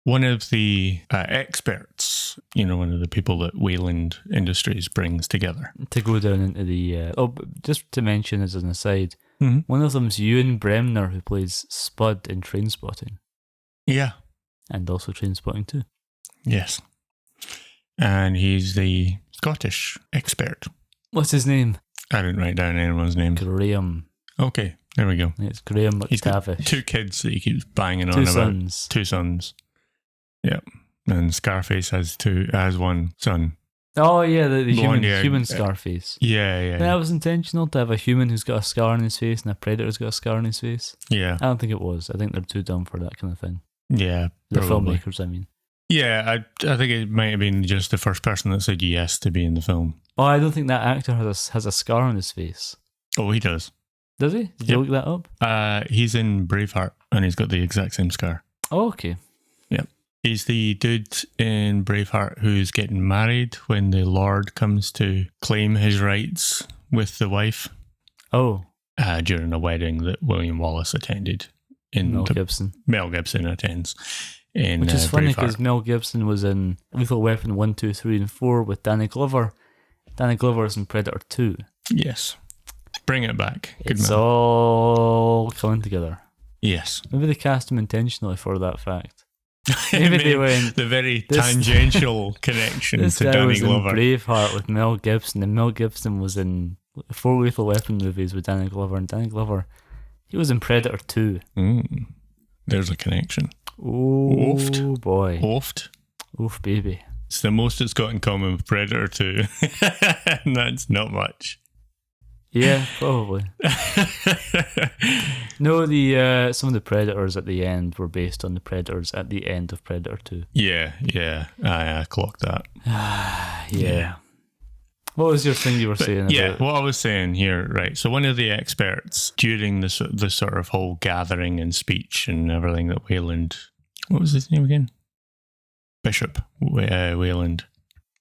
One of the experts, one of the people that Wayland Industries brings together.
To go down into the... just to mention as an aside,
mm-hmm.
one of them's Ewan Bremner, who plays Spud in Trainspotting.
Yeah.
And also Trainspotting 2.
Yes. And he's the Scottish expert.
What's his name?
I didn't write down anyone's name.
Graham.
Okay, there we go.
It's Graham McTavish.
He's got 2 kids that he keeps banging on
about.
2
sons.
2 sons. Yeah. And Scarface has 1 son.
Oh, yeah, the human Scarface.
Yeah.
That was intentional to have a human who's got a scar on his face and a predator who's got a scar on his face.
Yeah.
I don't think it was. I think they're too dumb for that kind of thing.
Yeah,
the
probably.
filmmakers, I mean.
Yeah, I think it might have been just the first person that said yes to be in the film.
Oh, I don't think that actor has a scar on his face.
Oh, he does.
Does he? Did you look that up?
He's in Braveheart, and he's got the exact same scar.
Oh, okay.
Yeah. He's the dude in Braveheart who's getting married when the Lord comes to claim his rights with the wife.
Oh.
During a wedding that William Wallace attended.
Mel Gibson.
Mel Gibson attends.
Which is funny because Mel Gibson was in Lethal Weapon 1, 2, 3, and 4 with Danny Glover. Danny Glover is in Predator 2.
Yes. Bring it back. Good
it's
man.
all coming together.
Yes.
Maybe they cast him intentionally for that fact. Maybe they went...
The very tangential connection to Danny Glover.
This guy was in Braveheart with Mel Gibson, and Mel Gibson was in 4 Lethal Weapon movies with Danny Glover, and Danny Glover, he was in Predator 2.
There's a connection.
Oh,
Oofed.
Boy.
Oofed.
Oof, baby.
It's the most it's got in common with Predator 2. And that's not much.
Yeah, probably. No, some of the Predators at the end were based on the Predators at the end of Predator 2.
Yeah. I clocked that.
Yeah. What was your thing you were saying about...
Yeah, what I was saying here, right. So one of the experts during the sort of whole gathering and speech and everything that Wayland... What was his name again? Bishop Wayland.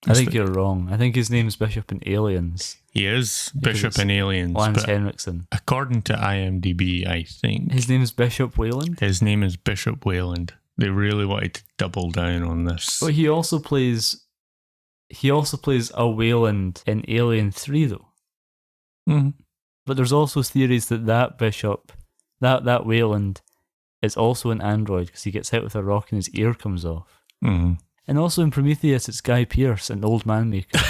I think you're wrong. I think his name's Bishop in Aliens.
He is Bishop in Aliens.
Lance Henriksen.
According to IMDb, I think...
His name is Bishop Wayland?
His name is Bishop Wayland. They really wanted to double down on this.
But he also plays a Wayland in Alien 3, though.
Mm-hmm.
But there's also theories that Bishop, that Wayland, is also an android because he gets hit with a rock and his ear comes off.
Mm-hmm.
And also in Prometheus, it's Guy Pearce, an old man maker.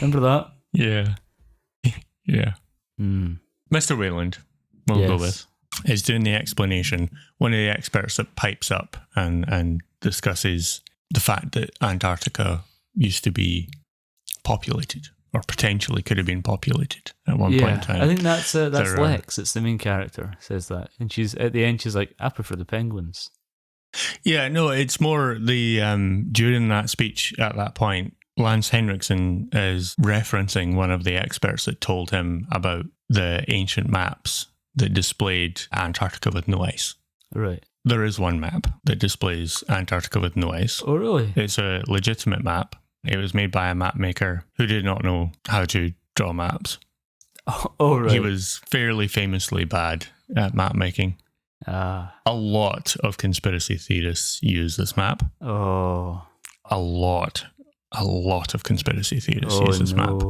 Remember that?
Yeah. Yeah. Mr. Wayland, we'll go with, is doing the explanation. One of the experts that pipes up and discusses the fact that Antarctica used to be populated, or potentially could have been populated at one point in time.
I think that's Lex. It's the main character says that, and she's at the end. She's like, "I prefer the penguins."
Yeah, no, it's more the during that speech at that point, Lance Henriksen is referencing one of the experts that told him about the ancient maps that displayed Antarctica with no ice.
Right.
There is one map that displays Antarctica with no ice.
Oh, really?
It's a legitimate map. It was made by a map maker who did not know how to draw maps.
Oh, right.
He was fairly famously bad at map making.
Ah.
A lot of conspiracy theorists use this map.
Oh.
A lot of conspiracy theorists use this map.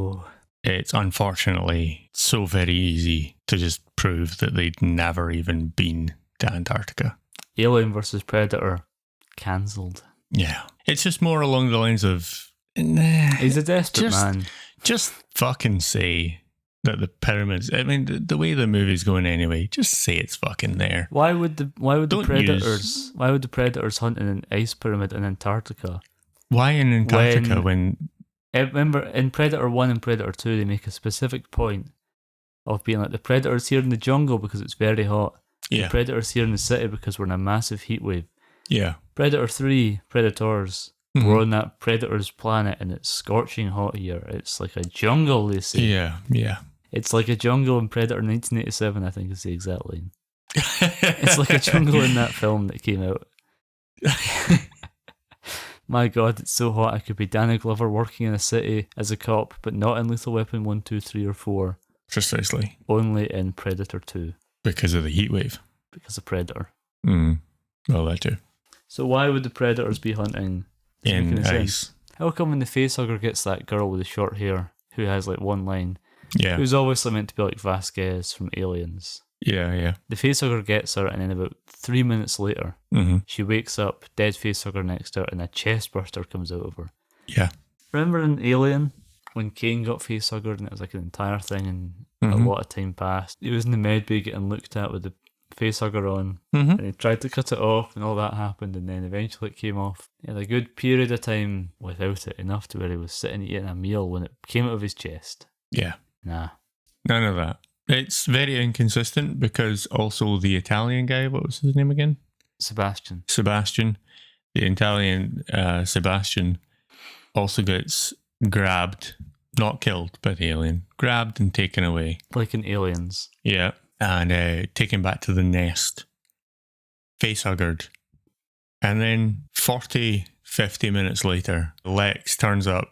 It's unfortunately so very easy to just prove that they'd never even been to Antarctica.
Alien versus Predator, cancelled.
Yeah. It's just more along the lines of, nah,
he's a desperate man.
Just fucking say that the pyramids, I mean, the way the movie's going anyway, just say it's fucking there.
Why would the predators hunt in an ice pyramid in Antarctica?
Why in Antarctica when
remember in Predator 1 and Predator 2 they make a specific point of being like, the predator's here in the jungle because it's very hot.
Yeah.
The predator's here in the city because we're in a massive heat wave.
Yeah.
Predator 3, Predators, we're on that predator's planet and it's scorching hot here. It's like a jungle, they say.
Yeah, yeah.
It's like a jungle in Predator 1987, I think is the exact line. It's like a jungle in that film that came out. My God, it's so hot. I could be Danny Glover working in a city as a cop, but not in Lethal Weapon 1, 2, 3, or 4.
Precisely.
Only in Predator 2.
Because of the heat wave.
Because of Predator.
Well, that too.
So why would the predators be hunting
in ice?
How come when the facehugger gets that girl with the short hair who has like one line, who's obviously meant to be like Vasquez from Aliens?
Yeah, yeah.
The facehugger gets her, and then about 3 minutes later, she wakes up, dead facehugger next to her, and a chest burster comes out of her.
Yeah.
Remember in Alien when Kane got facehuggered and it was like an entire thing and a lot of time passed? He was in the med bay getting looked at with the facehugger on, and he tried to cut it off and all that happened, and then eventually it came off. He had a good period of time without it, enough to where he was sitting eating a meal when it came out of his chest.
Yeah.
Nah.
None of that. It's very inconsistent because also the Italian guy, what was his name again?
Sebastian.
The Italian Sebastian also gets grabbed, not killed by the alien, grabbed and taken away.
Like in Aliens.
Yeah. And taken back to the nest, facehuggered. And then 50 minutes later, Lex turns up,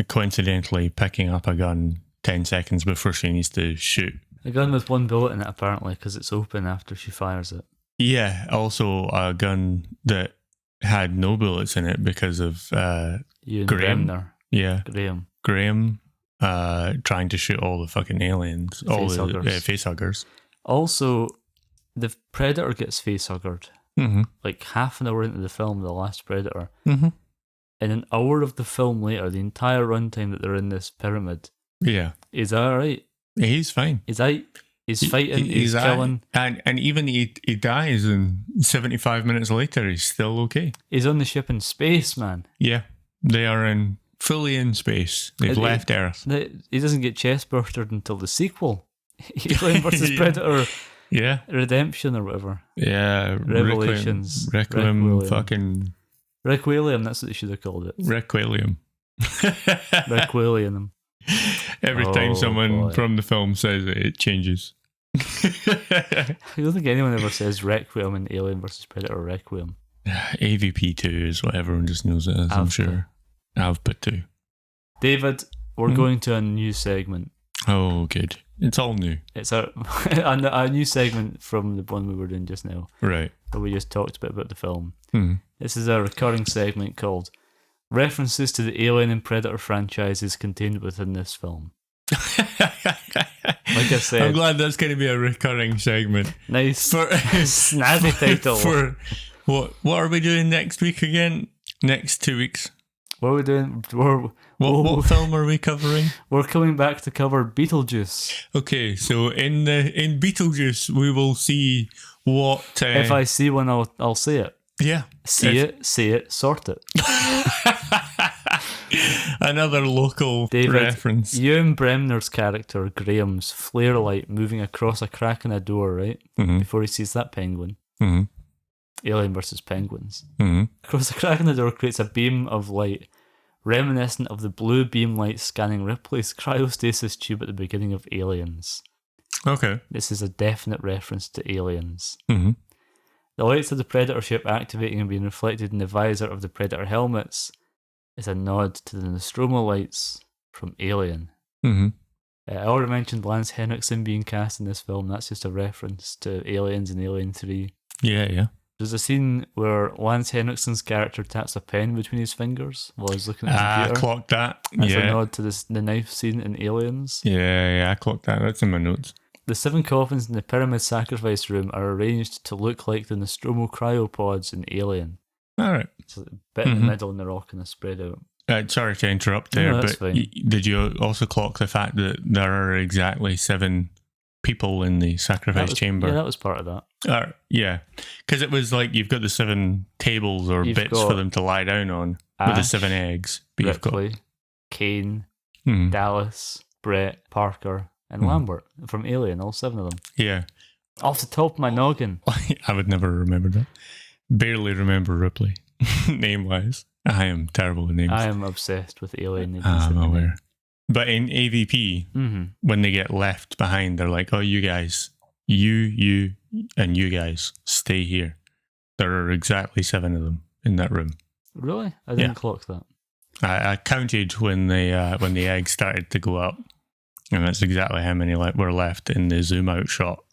coincidentally picking up a gun 10 seconds before she needs to shoot.
A gun with one bullet in it, apparently, because it's open after she fires it.
Yeah, also a gun that had no bullets in it because of
Graham.
Bremner. Yeah. Graham trying to shoot all the fucking aliens, all the facehuggers.
Also, the Predator gets facehuggered. Like half an hour into the film, The Last Predator. And an hour of the film later, the entire runtime that they're in this pyramid.
Yeah.
Is that alright?
He's fine.
He's fighting, he's killing.
And even he dies, and 75 minutes later, he's still okay.
He's on the ship in space, man.
Yeah. They are fully in space. They've left Earth.
He doesn't get chest bursted until the sequel. Alien vs. Predator.
Yeah.
Redemption or whatever.
Yeah.
Revelations.
Requiem. Fucking.
Requiem, that's what they should have called it.
Requiem.
Requiem.
Every time someone from the film says it changes.
I don't think anyone ever says Requiem in Alien vs. Predator. Requiem.
AVP 2 is what everyone just knows it as, I'm sure. AVP 2.
David, we're going to a new segment.
Oh, good. It's all new.
It's a new segment from the one we were doing just now.
Right.
Where we just talked a bit about the film. This is a recurring segment called References to the Alien and Predator franchises contained within this film. Like I said,
I'm glad that's going to be a recurring segment.
Nice. Snazzy title.
For what are we doing next week again? Next 2 weeks.
What are we doing?
What film are we covering?
We're coming back to cover Beetlejuice.
Okay, so in Beetlejuice we will see what.
If I see one, I'll say it.
Yeah.
See it, sort it.
Another local
David,
reference.
Ewan Bremner's character, Graham's flare light moving across a crack in a door, right? Before he sees that penguin. Alien versus penguins. Across the crack in the door creates a beam of light reminiscent of the blue beam light scanning Ripley's cryostasis tube at the beginning of Aliens.
Okay.
This is a definite reference to Aliens. The lights of the Predator ship activating and being reflected in the visor of the Predator helmets is a nod to the Nostromo lights from Alien. And I already mentioned Lance Henriksen being cast in this film. That's just a reference to Aliens and Alien 3.
Yeah.
There's a scene where Lance Henriksen's character taps a pen between his fingers while he's looking at his computer.
I clocked that.
As a nod to the knife scene in Aliens.
Yeah, I clocked that. That's in my notes.
The 7 coffins in the pyramid sacrifice room are arranged to look like the Nostromo cryopods in Alien.
All right.
So a bit in the middle and they're all kind of spread out.
Sorry to interrupt there,
No, that's
but
fine.
did you also clock the fact that there are exactly 7 people in the sacrifice chamber?
Yeah, that was part of that.
Yeah, because it was like you've got the 7 tables or
You've
bits
got
for them to lie down on with the 7 eggs. But
Ripley, Kane,
you've got,
Dallas, Brett, Parker, and Lambert from Alien, all 7 of them.
Yeah.
Off the top of my noggin.
I would never remember that. Barely remember Ripley, name-wise. I am terrible with names.
I am obsessed with Alien.
I'm aware. But in AVP, when they get left behind, they're like, oh, you guys, you, and you guys, stay here. There are exactly 7 of them in that room.
Really? I didn't clock that.
I counted when the eggs started to go up, and that's exactly how many were left in the zoom out shot,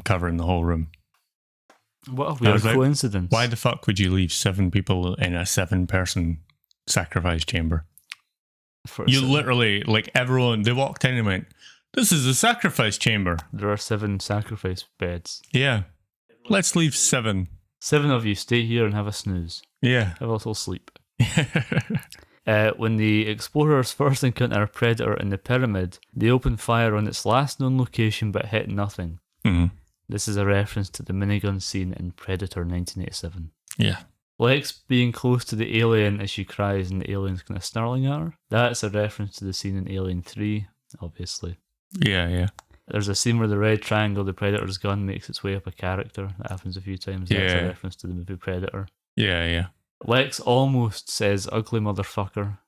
covering the whole room.
What a weird coincidence.
Why the fuck would you leave 7 people in a 7-person sacrifice chamber? You literally, like everyone, they walked in and went, this is a sacrifice chamber.
There are 7 sacrifice beds.
Yeah. Let's leave 7.
7 of you stay here and have a snooze.
Yeah.
Have a little sleep. When the explorers first encounter a predator in the pyramid, they open fire on its last known location but hit nothing.
Mm-hmm.
This is a reference to the minigun scene in Predator 1987.
Yeah.
Lex being close to the alien as she cries and the alien's kind of snarling at her. That's a reference to the scene in Alien 3, obviously.
Yeah.
There's a scene where the red triangle, the Predator's gun, makes its way up a character. That happens a few times. That's a reference to the movie Predator.
Yeah.
Lex almost says ugly motherfucker.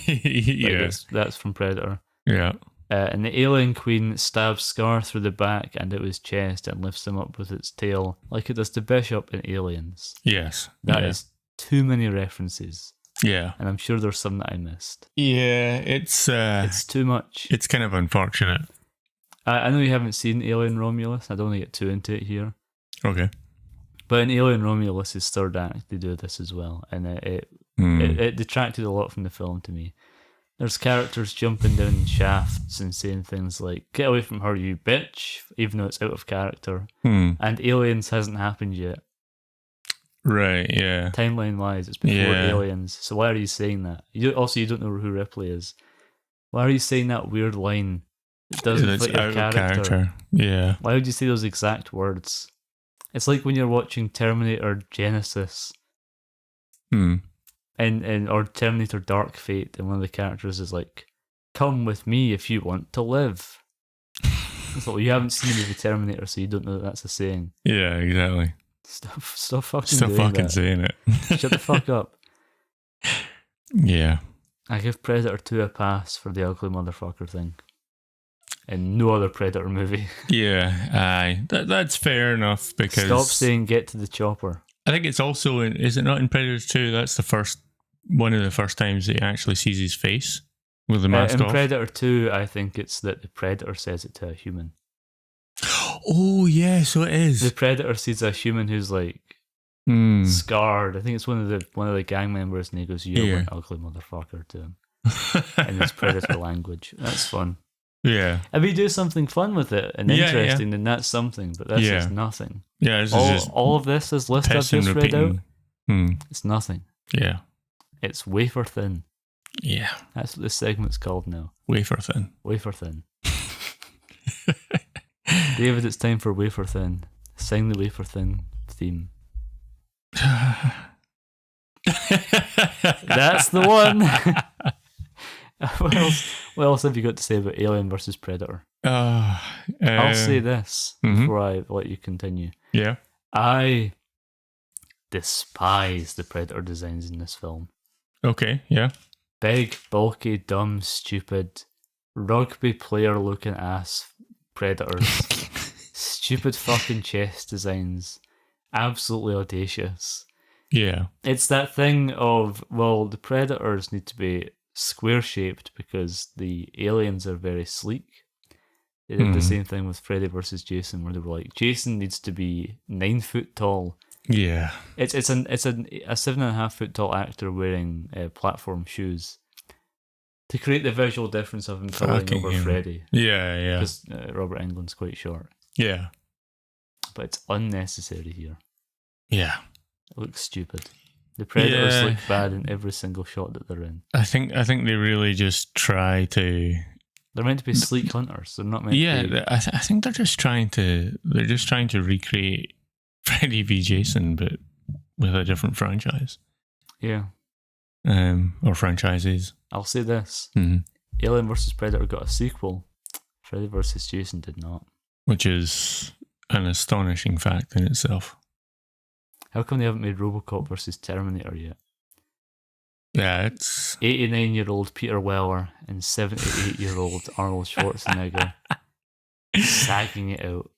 Yeah.
That's from Predator.
Yeah.
And the alien queen stabs Scar through the back and out his chest and lifts him up with its tail, like it does to Bishop in Aliens.
Yes.
That is too many references.
Yeah.
And I'm sure there's some that I missed.
Yeah, it's
too much.
It's kind of unfortunate.
I know you haven't seen Alien Romulus. I don't want to get too into it here.
Okay.
But in Alien Romulus's third act, they do this as well. And it detracted a lot from the film to me. There's characters jumping down shafts and saying things like, get away from her, you bitch, even though it's out of character. And Aliens hasn't happened yet.
Right, yeah.
Timeline-wise, it's before Aliens. So why are you saying that? You don't know who Ripley is. Why are you saying that weird line that doesn't fit your character?
Yeah.
Why would you say those exact words? It's like when you're watching Terminator Genesis. Or Terminator Dark Fate, and one of the characters is like, come with me if you want to live. It's like, well, you haven't seen the movie Terminator, so you don't know that that's a saying.
Yeah, exactly.
Stop fucking
saying it.
Shut the fuck up.
Yeah.
I give Predator 2 a pass for the ugly motherfucker thing. In no other Predator movie.
Yeah, aye. That's fair enough, because...
Stop saying get to the chopper.
I think it's also is it not in Predator 2? That's one of the first times he actually sees his face with the mask off.
In Predator 2, I think it's that the Predator says it to a human.
Oh, yeah, so it is.
The Predator sees a human who's like scarred. I think it's one of the gang members, and he goes, "You're an ugly motherfucker" to him. In his Predator language. That's fun.
Yeah.
If we do something fun with it and interesting, then that's something, but that's just nothing.
Yeah,
all of this is list I've just read out. It's nothing.
Yeah.
It's wafer thin.
Yeah.
That's what this segment's called now.
Wafer thin.
Wafer thin. David, it's time for wafer thin. Sing the wafer thin theme. That's the one. What else have you got to say about Alien versus Predator? I'll say this before I let you continue.
Yeah.
I despise the Predator designs in this film.
Okay, yeah.
Big, bulky, dumb, stupid, rugby player looking ass Predators. Stupid fucking chest designs. Absolutely audacious.
Yeah.
It's that thing of, well, the Predators need to be square-shaped because the aliens are very sleek. They did the same thing with Freddy versus Jason, where they were like, Jason needs to be 9 foot tall.
Yeah.
It's a 7.5 foot tall actor wearing platform shoes to create the visual difference of him towering over Freddy.
Yeah.
Because Robert Englund's quite short.
Yeah.
But it's unnecessary here.
Yeah.
It looks stupid. The Predators look bad in every single shot that they're in.
I think they really just try to.
They're meant to be sleek hunters. They're not meant to be.
I think they're just trying to recreate Freddy v Jason, but with a different franchise.
Yeah.
Or franchises.
I'll say this.
Mm-hmm.
Alien vs. Predator got a sequel. Freddy vs. Jason did not.
Which is an astonishing fact in itself.
How come they haven't made RoboCop vs. Terminator yet?
Yeah, it's
89-year-old Peter Weller and 78-year-old Arnold Schwarzenegger sagging it out.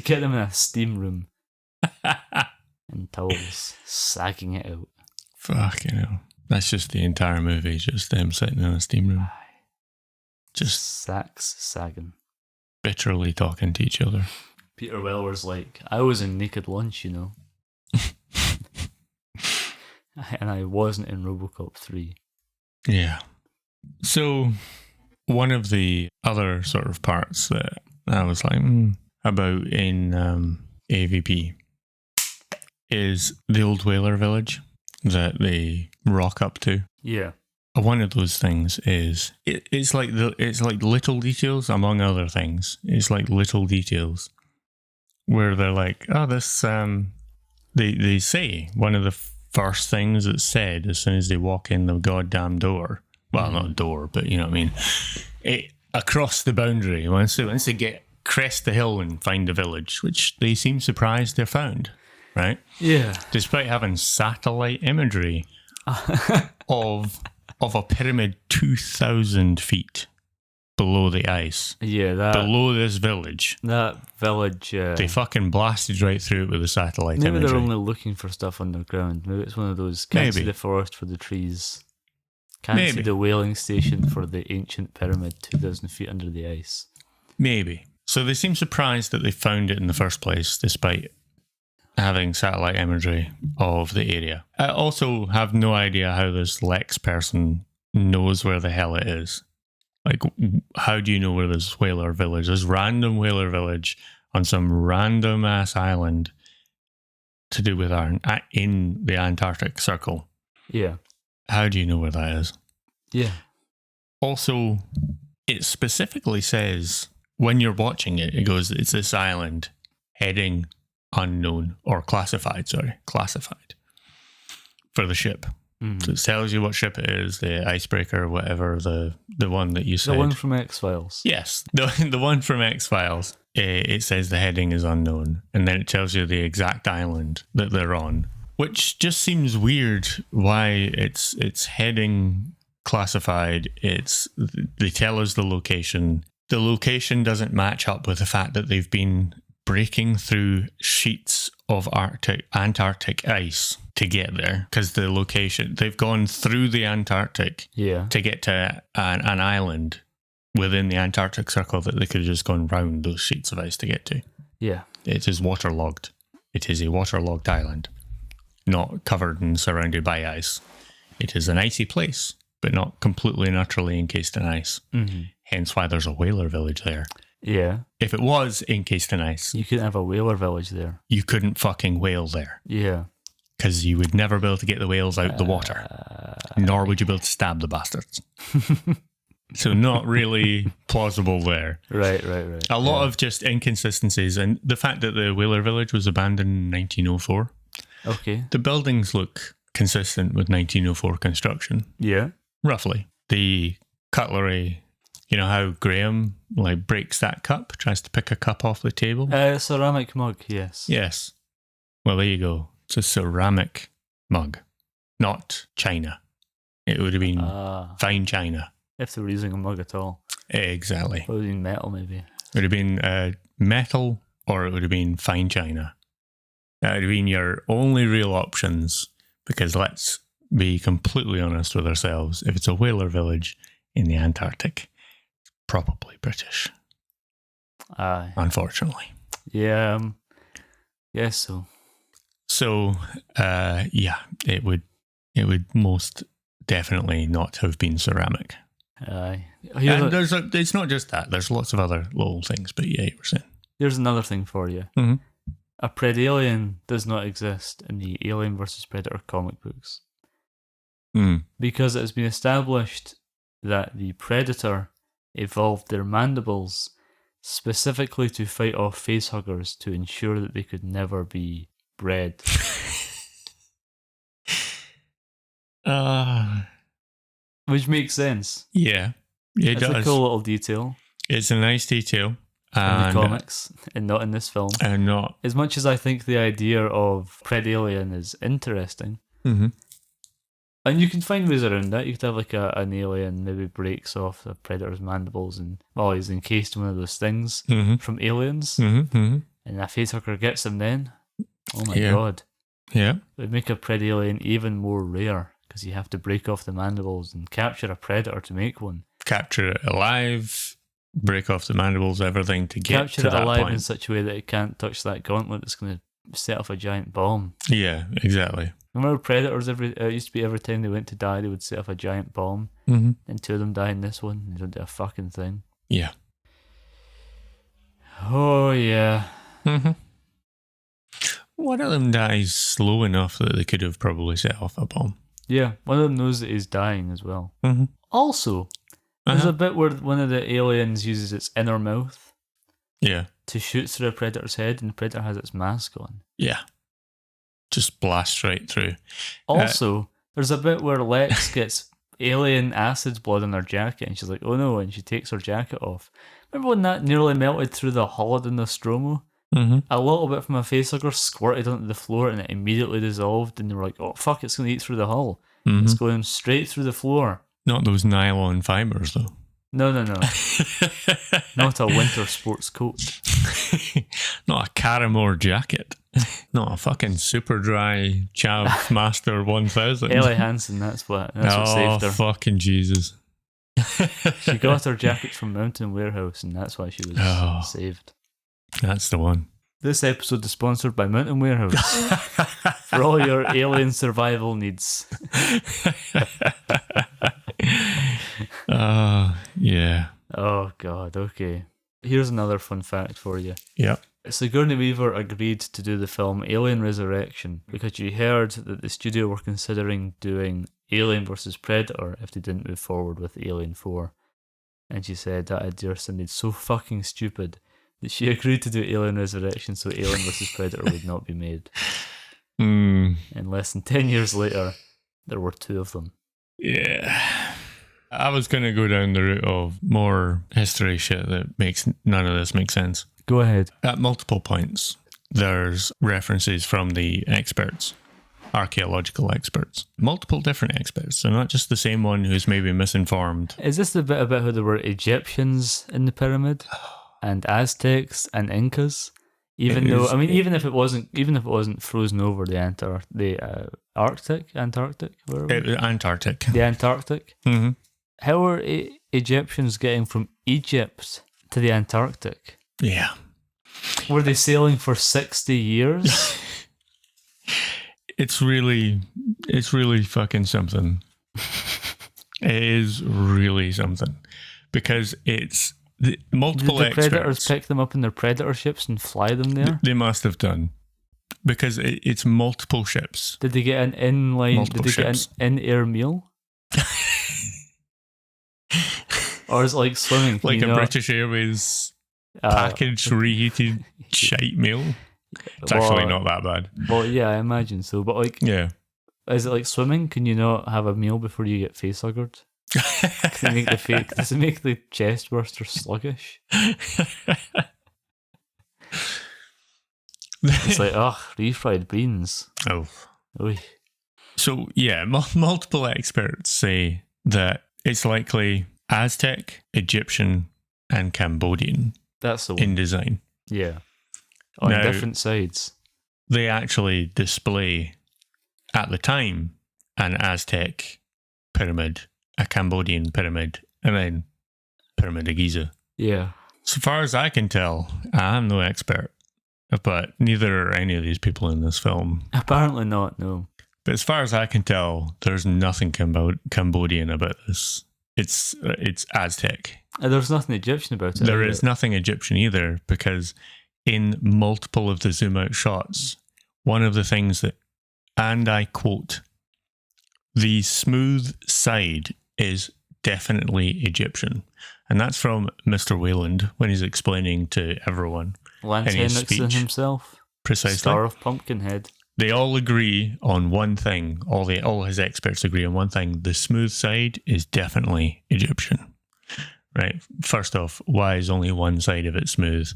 Get them in a steam room and towels, sagging it out.
Fucking hell. That's just the entire movie, just them sitting in a steam room. Just
sacks sagging.
Bitterly talking to each other.
Peter Weller's like, I was in Naked Lunch, you know. And I wasn't in RoboCop 3.
Yeah. So, one of the other sort of parts that I was like, about in AVP is the old whaler village that they rock up to.
Yeah.
One of those things is it's like little details, among other things. It's like little details where they're like, oh, this they say one of the first things that's said as soon as they walk in the goddamn door. Well, not door, but you know what I mean. Across the boundary, once they get crest the hill and find the village, which they seem surprised they're found, right?
Yeah.
Despite having satellite imagery of a pyramid 2,000 feet below the ice.
Yeah,
below this village.
That village.
They fucking blasted right through it with the satellite
maybe
imagery.
They're only looking for stuff underground. Maybe it's one of those can't see the forest for the trees. Can't see the whaling station for the ancient pyramid 2,000 feet under the ice.
Maybe. So they seem surprised that they found it in the first place, despite having satellite imagery of the area. I also have no idea how this Lex person knows where the hell it is. Like, how do you know where this whaler village, this random whaler village on some random ass island to do with in the Antarctic Circle?
Yeah.
How do you know where that is?
Yeah.
Also, it specifically says when you're watching it, it goes, it's this island, heading unknown or classified for the ship. Mm-hmm. So it tells you what ship it is, the icebreaker, whatever, the one that you said.
The one from X-Files.
Yes, the one from X-Files. It says the heading is unknown, and then it tells you the exact island that they're on, which just seems weird. Why it's heading classified. They tell us the location. The location doesn't match up with the fact that they've been breaking through sheets of Antarctic ice to get there, because the location, they've gone through the Antarctic to get to an island within the Antarctic Circle that they could have just gone round those sheets of ice to get to.
Yeah.
It is waterlogged. It is a waterlogged island, not covered and surrounded by ice. It is an icy place, but not completely and utterly encased in ice. Mm-hmm. Hence why there's a whaler village there.
Yeah.
If it was encased in ice,
you couldn't have a whaler village there.
You couldn't fucking whale there.
Yeah.
Because you would never be able to get the whales out the water. Nor would you be able to stab the bastards. So not really plausible there.
Right.
A lot of just inconsistencies. And the fact that the whaler village was abandoned in 1904.
Okay.
The buildings look consistent with 1904 construction.
Yeah.
Roughly. The cutlery, you know how Graham breaks that cup, tries to pick a cup off the table?
Ceramic mug, yes.
Yes. Well, there you go. It's a ceramic mug, not china. It would have been fine china.
If they were using a mug at all.
Exactly.
It would have been metal, maybe.
It would have been metal, or it would have been fine china. That would have been your only real options, because let's be completely honest with ourselves. If it's a whaler village in the Antarctic, it's probably British.
Aye.
Unfortunately.
Yeah. Yes. So.
So, it would most definitely not have been ceramic.
Aye.
And it's not just that. There's lots of other little things, but yeah, you were saying.
Here's another thing for you.
Mm-hmm.
A Predalien does not exist in the Alien vs. Predator comic books. Because it has been established that the Predator evolved their mandibles specifically to fight off facehuggers to ensure that they could never be bred. Which makes sense.
Yeah, it does.
It's a cool little detail.
It's a nice detail.
In the comics, and not in this film.
And not.
As much as I think the idea of Predalien is interesting, and you can find ways around that. You could have like an alien maybe breaks off the Predator's mandibles and he's encased in one of those things from Aliens, and a facehugger gets him then. Oh my god.
Yeah.
It would make a Predalien even more rare because you have to break off the mandibles and capture a predator to make one.
Capture it alive, break off the mandibles, everything to get
capture
to
it
that
alive
point.
In such a way that it can't touch that gauntlet that's going to set off a giant bomb.
Yeah, exactly.
Remember Predators? It used to be every time they went to die, they would set off a giant bomb, and two of them die in this one. They don't do a fucking thing.
Yeah.
Oh yeah.
One of them dies slow enough that they could have probably set off a bomb.
Yeah, one of them knows that he's dying as well. Also, there's a bit where one of the aliens uses its inner mouth to shoot through a predator's head, and the predator has its mask on. Yeah.
Just blast right through.
Also, there's a bit where Lex gets alien acid blood on her jacket, and she's like, oh no, and she takes her jacket off. Remember when that nearly melted through the hull of the Nostromo? A little bit from a facehugger squirted onto the floor and it immediately dissolved, and they were like, oh fuck, it's going to eat through the hull. It's going straight through the floor.
Not those nylon fibres though.
No. Not a winter sports coat.
Not a Caramore jacket. Not a fucking super dry Chav Master 1000.
Ellie Hansen, that's what saved her.
Oh, fucking Jesus.
She got her jacket from Mountain Warehouse, and that's why she was saved.
That's the one.
This episode is sponsored by Mountain Warehouse for all your alien survival needs.
Yeah.
Oh, God, okay. Here's another fun fact for you.
Yep.
Sigourney Weaver agreed to do the film Alien Resurrection because she heard that the studio were considering doing Alien vs. Predator if they didn't move forward with Alien 4. And she said that idea sounded so fucking stupid that she agreed to do Alien Resurrection so Alien vs. Predator would not be made. And less than 10 years later, there were two of them.
Yeah. I was going to go down the route of more history shit that makes none of this make sense.
Go ahead.
At multiple points, there's references from the experts, archaeological experts, multiple different experts, so not just the same one who's maybe misinformed.
Is this the bit about how there were Egyptians in the pyramid? And Aztecs and Incas, even if it wasn't frozen over the Antarctic, the Antarctic. How are Egyptians getting from Egypt to the Antarctic?
Yeah,
were they sailing for 60 years?
It's really fucking something. It is really something because it's. The multiple
Did the predators
experts,
pick them up in their predator ships and fly them there?
They must have done, because it's multiple ships.
Did they get an in-line? Did they get an in-air meal? Or is it like swimming?
Like a British Airways packaged reheated shite meal? It's actually not that bad.
Well, yeah, I imagine so. But is it like swimming? Can you not have a meal before you get facehuggered? Does it make the chest burster sluggish? It's like, refried beans.
Oh.
Oy.
So, yeah, multiple experts say that it's likely Aztec, Egyptian, and Cambodian.
That's the one.
In design.
Yeah. On different sides.
They actually display, at the time, an Aztec pyramid, a Cambodian pyramid, and then Pyramid of Giza.
Yeah.
So far as I can tell, I'm no expert, but neither are any of these people in this film.
Apparently not, no.
But as far as I can tell, there's nothing Cambodian about this. It's Aztec.
There's nothing Egyptian about it.
There is nothing Egyptian either, because in multiple of the zoom out shots, one of the things that, and I quote, the smooth side is definitely Egyptian. And that's from Mr. Wayland when he's explaining to everyone.
Lance
in his
Henriksen
speech.
himself.
Precisely.
Star of Pumpkinhead.
They all agree on one thing. All his experts agree on one thing. The smooth side is definitely Egyptian. Right? First off, why is only one side of it smooth?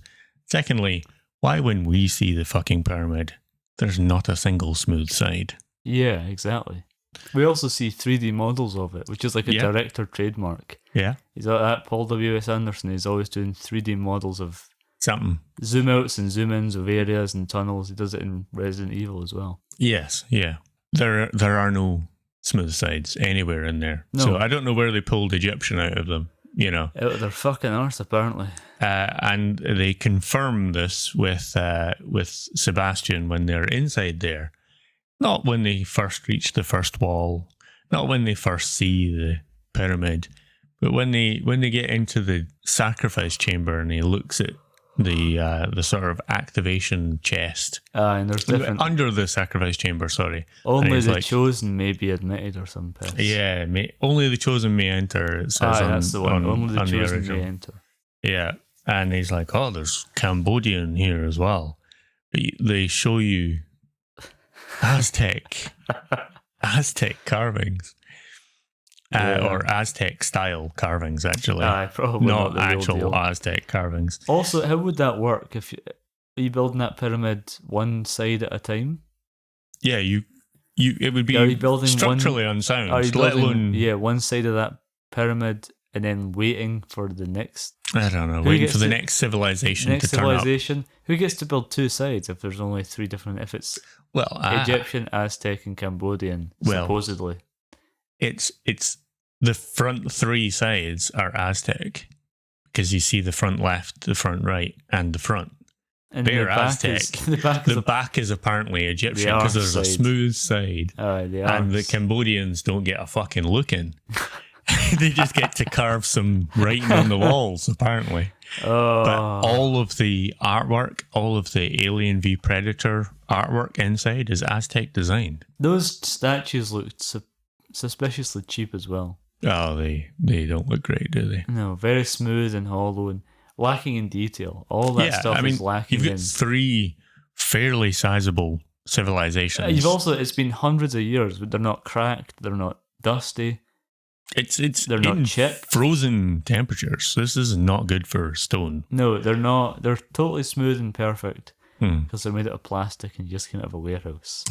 Secondly, why when we see the fucking pyramid, there's not a single smooth side?
Yeah, exactly. We also see 3D models of it, which is like a director trademark.
Yeah.
He's at Paul W.S. Anderson. He's always doing 3D models of
something.
Zoom outs and zoom ins of areas and tunnels. He does it in Resident Evil as well.
Yes, yeah. There are no smooth sides anywhere in there.
No.
So I don't know where they pulled Egyptian out of them, you know.
Out of their fucking arse, apparently.
And they confirm this with Sebastian when they're inside there. Not when they first reach the first wall, not when they first see the pyramid, but when they get into the sacrifice chamber and he looks at the sort of activation chest.
And there's different
under the sacrifice chamber. Sorry,
only the chosen may be admitted or some piss.
Yeah, only the chosen may enter. It says
that's the one. Only the chosen may enter.
Yeah, and he's like, oh, there's Cambodian here as well. But they show you Aztec carvings. Or Aztec style carvings, actually.
Probably not the
actual
real deal.
Aztec carvings.
Also, how would that work? Are you building that pyramid one side at a time?
Yeah, it would be structurally unsound.
Are you building, one side of that pyramid and then waiting for the next?
I don't know. Waiting for the next civilization to turn up.
Who gets to build two sides if there's only three different? If it's Egyptian, Aztec, and Cambodian, supposedly.
It's the front three sides are Aztec because you see the front left, the front right, and the front. And they're Aztec. The back is apparently Egyptian because there's a smooth side. And the Cambodians don't get a fucking look in. They just get to carve some writing on the walls, apparently. But all of the artwork, all of the Alien v Predator artwork inside is Aztec designed.
Those statues looked suspiciously cheap as well.
Oh, they don't look great, do they?
No, very smooth and hollow and lacking in detail. All that stuff is lacking in.
You've got three fairly sizable civilizations.
It's been hundreds of years, but they're not cracked, they're not dusty.
They're not chipped. Frozen temperatures. This is not good for stone.
No, they're not. They're totally smooth and perfect. Because they're made out of plastic and just came out of a warehouse.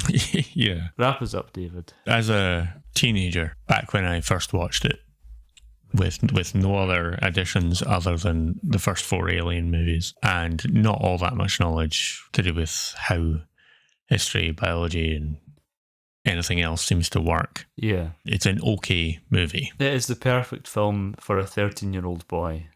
Yeah.
Wrap us up, David.
As a teenager, back when I first watched it, with no other additions other than the first 4 Alien movies, and not all that much knowledge to do with how history, biology, and anything else seems to work.
Yeah.
It's an okay movie.
It is the perfect film for a 13-year-old boy.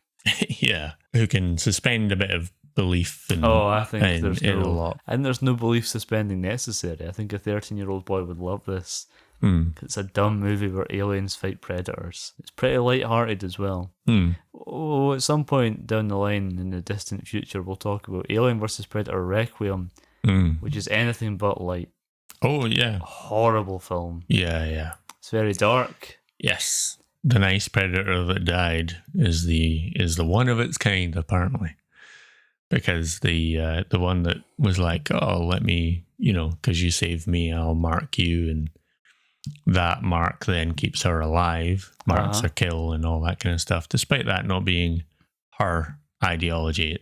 Yeah. Who can suspend a bit of belief in
I think there's no belief suspending necessary. I think a 13-year-old boy would love this. It's a dumb movie where aliens fight predators. It's pretty light-hearted as well. At some point down the line in the distant future, we'll talk about Alien vs. Predator Requiem, which is anything but light.
Oh, yeah.
Horrible film.
Yeah.
It's very dark.
Yes. The nice predator that died is the one of its kind, apparently. Because the one that was like, oh, let me, because you saved me, I'll mark you, and that mark then keeps her alive, marks her kill, and all that kind of stuff. Despite that not being her ideology,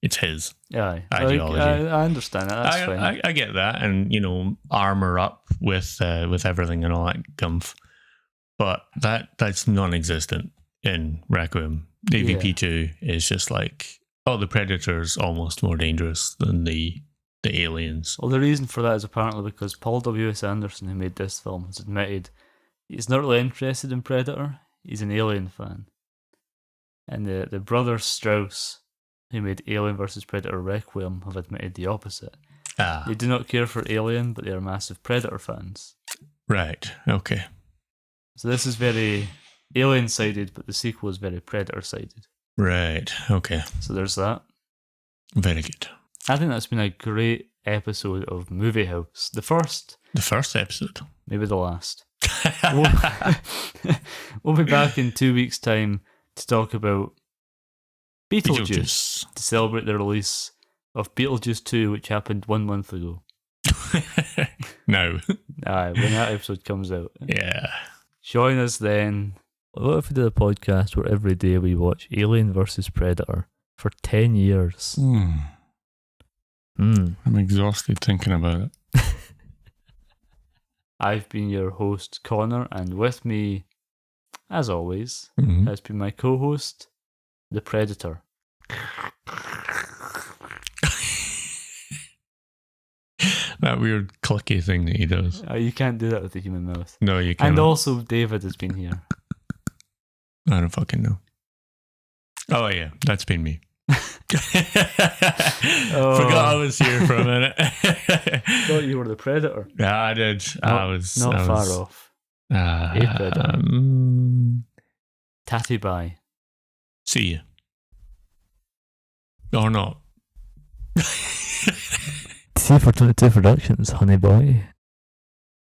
it's his ideology.
I understand that. That's fine.
I get that, and armor up with everything and all that gumph, but that's non-existent in Requiem. AVP2 is just like, oh, the Predator's almost more dangerous than the the aliens.
Well, the reason for that is apparently because Paul W.S. Anderson, who made this film, has admitted he's not really interested in Predator. He's an Alien fan. And the brothers Strauss, who made Alien vs. Predator Requiem, have admitted the opposite. They do not care for Alien, but they are massive Predator fans.
Right, okay.
So this is very Alien-sided, but the sequel is very Predator-sided.
Right, okay.
So there's that.
Very good.
I think that's been a great episode of Movie House. The first
episode.
Maybe the last. We'll be back in 2 weeks' time to talk about Beetlejuice, to celebrate the release of Beetlejuice 2, which happened 1 month ago.
No.
Aye, when that episode comes out.
Yeah.
Join us then. What if we did a podcast where every day we watch Alien vs. Predator for 10 years?
I'm exhausted thinking about it.
I've been your host, Connor, and with me, as always, has been my co-host, the Predator.
That weird clicky thing that he does.
You can't do that with the human mouth.
No, you can't.
And also, David has been here.
I don't fucking know. Oh, yeah, that's been me. Forgot I was here for a minute.
Thought you were the Predator.
Yeah, I did. I was
far off. A Predator. Tatty bye.
See you. Or not.
C422 Productions, honey boy.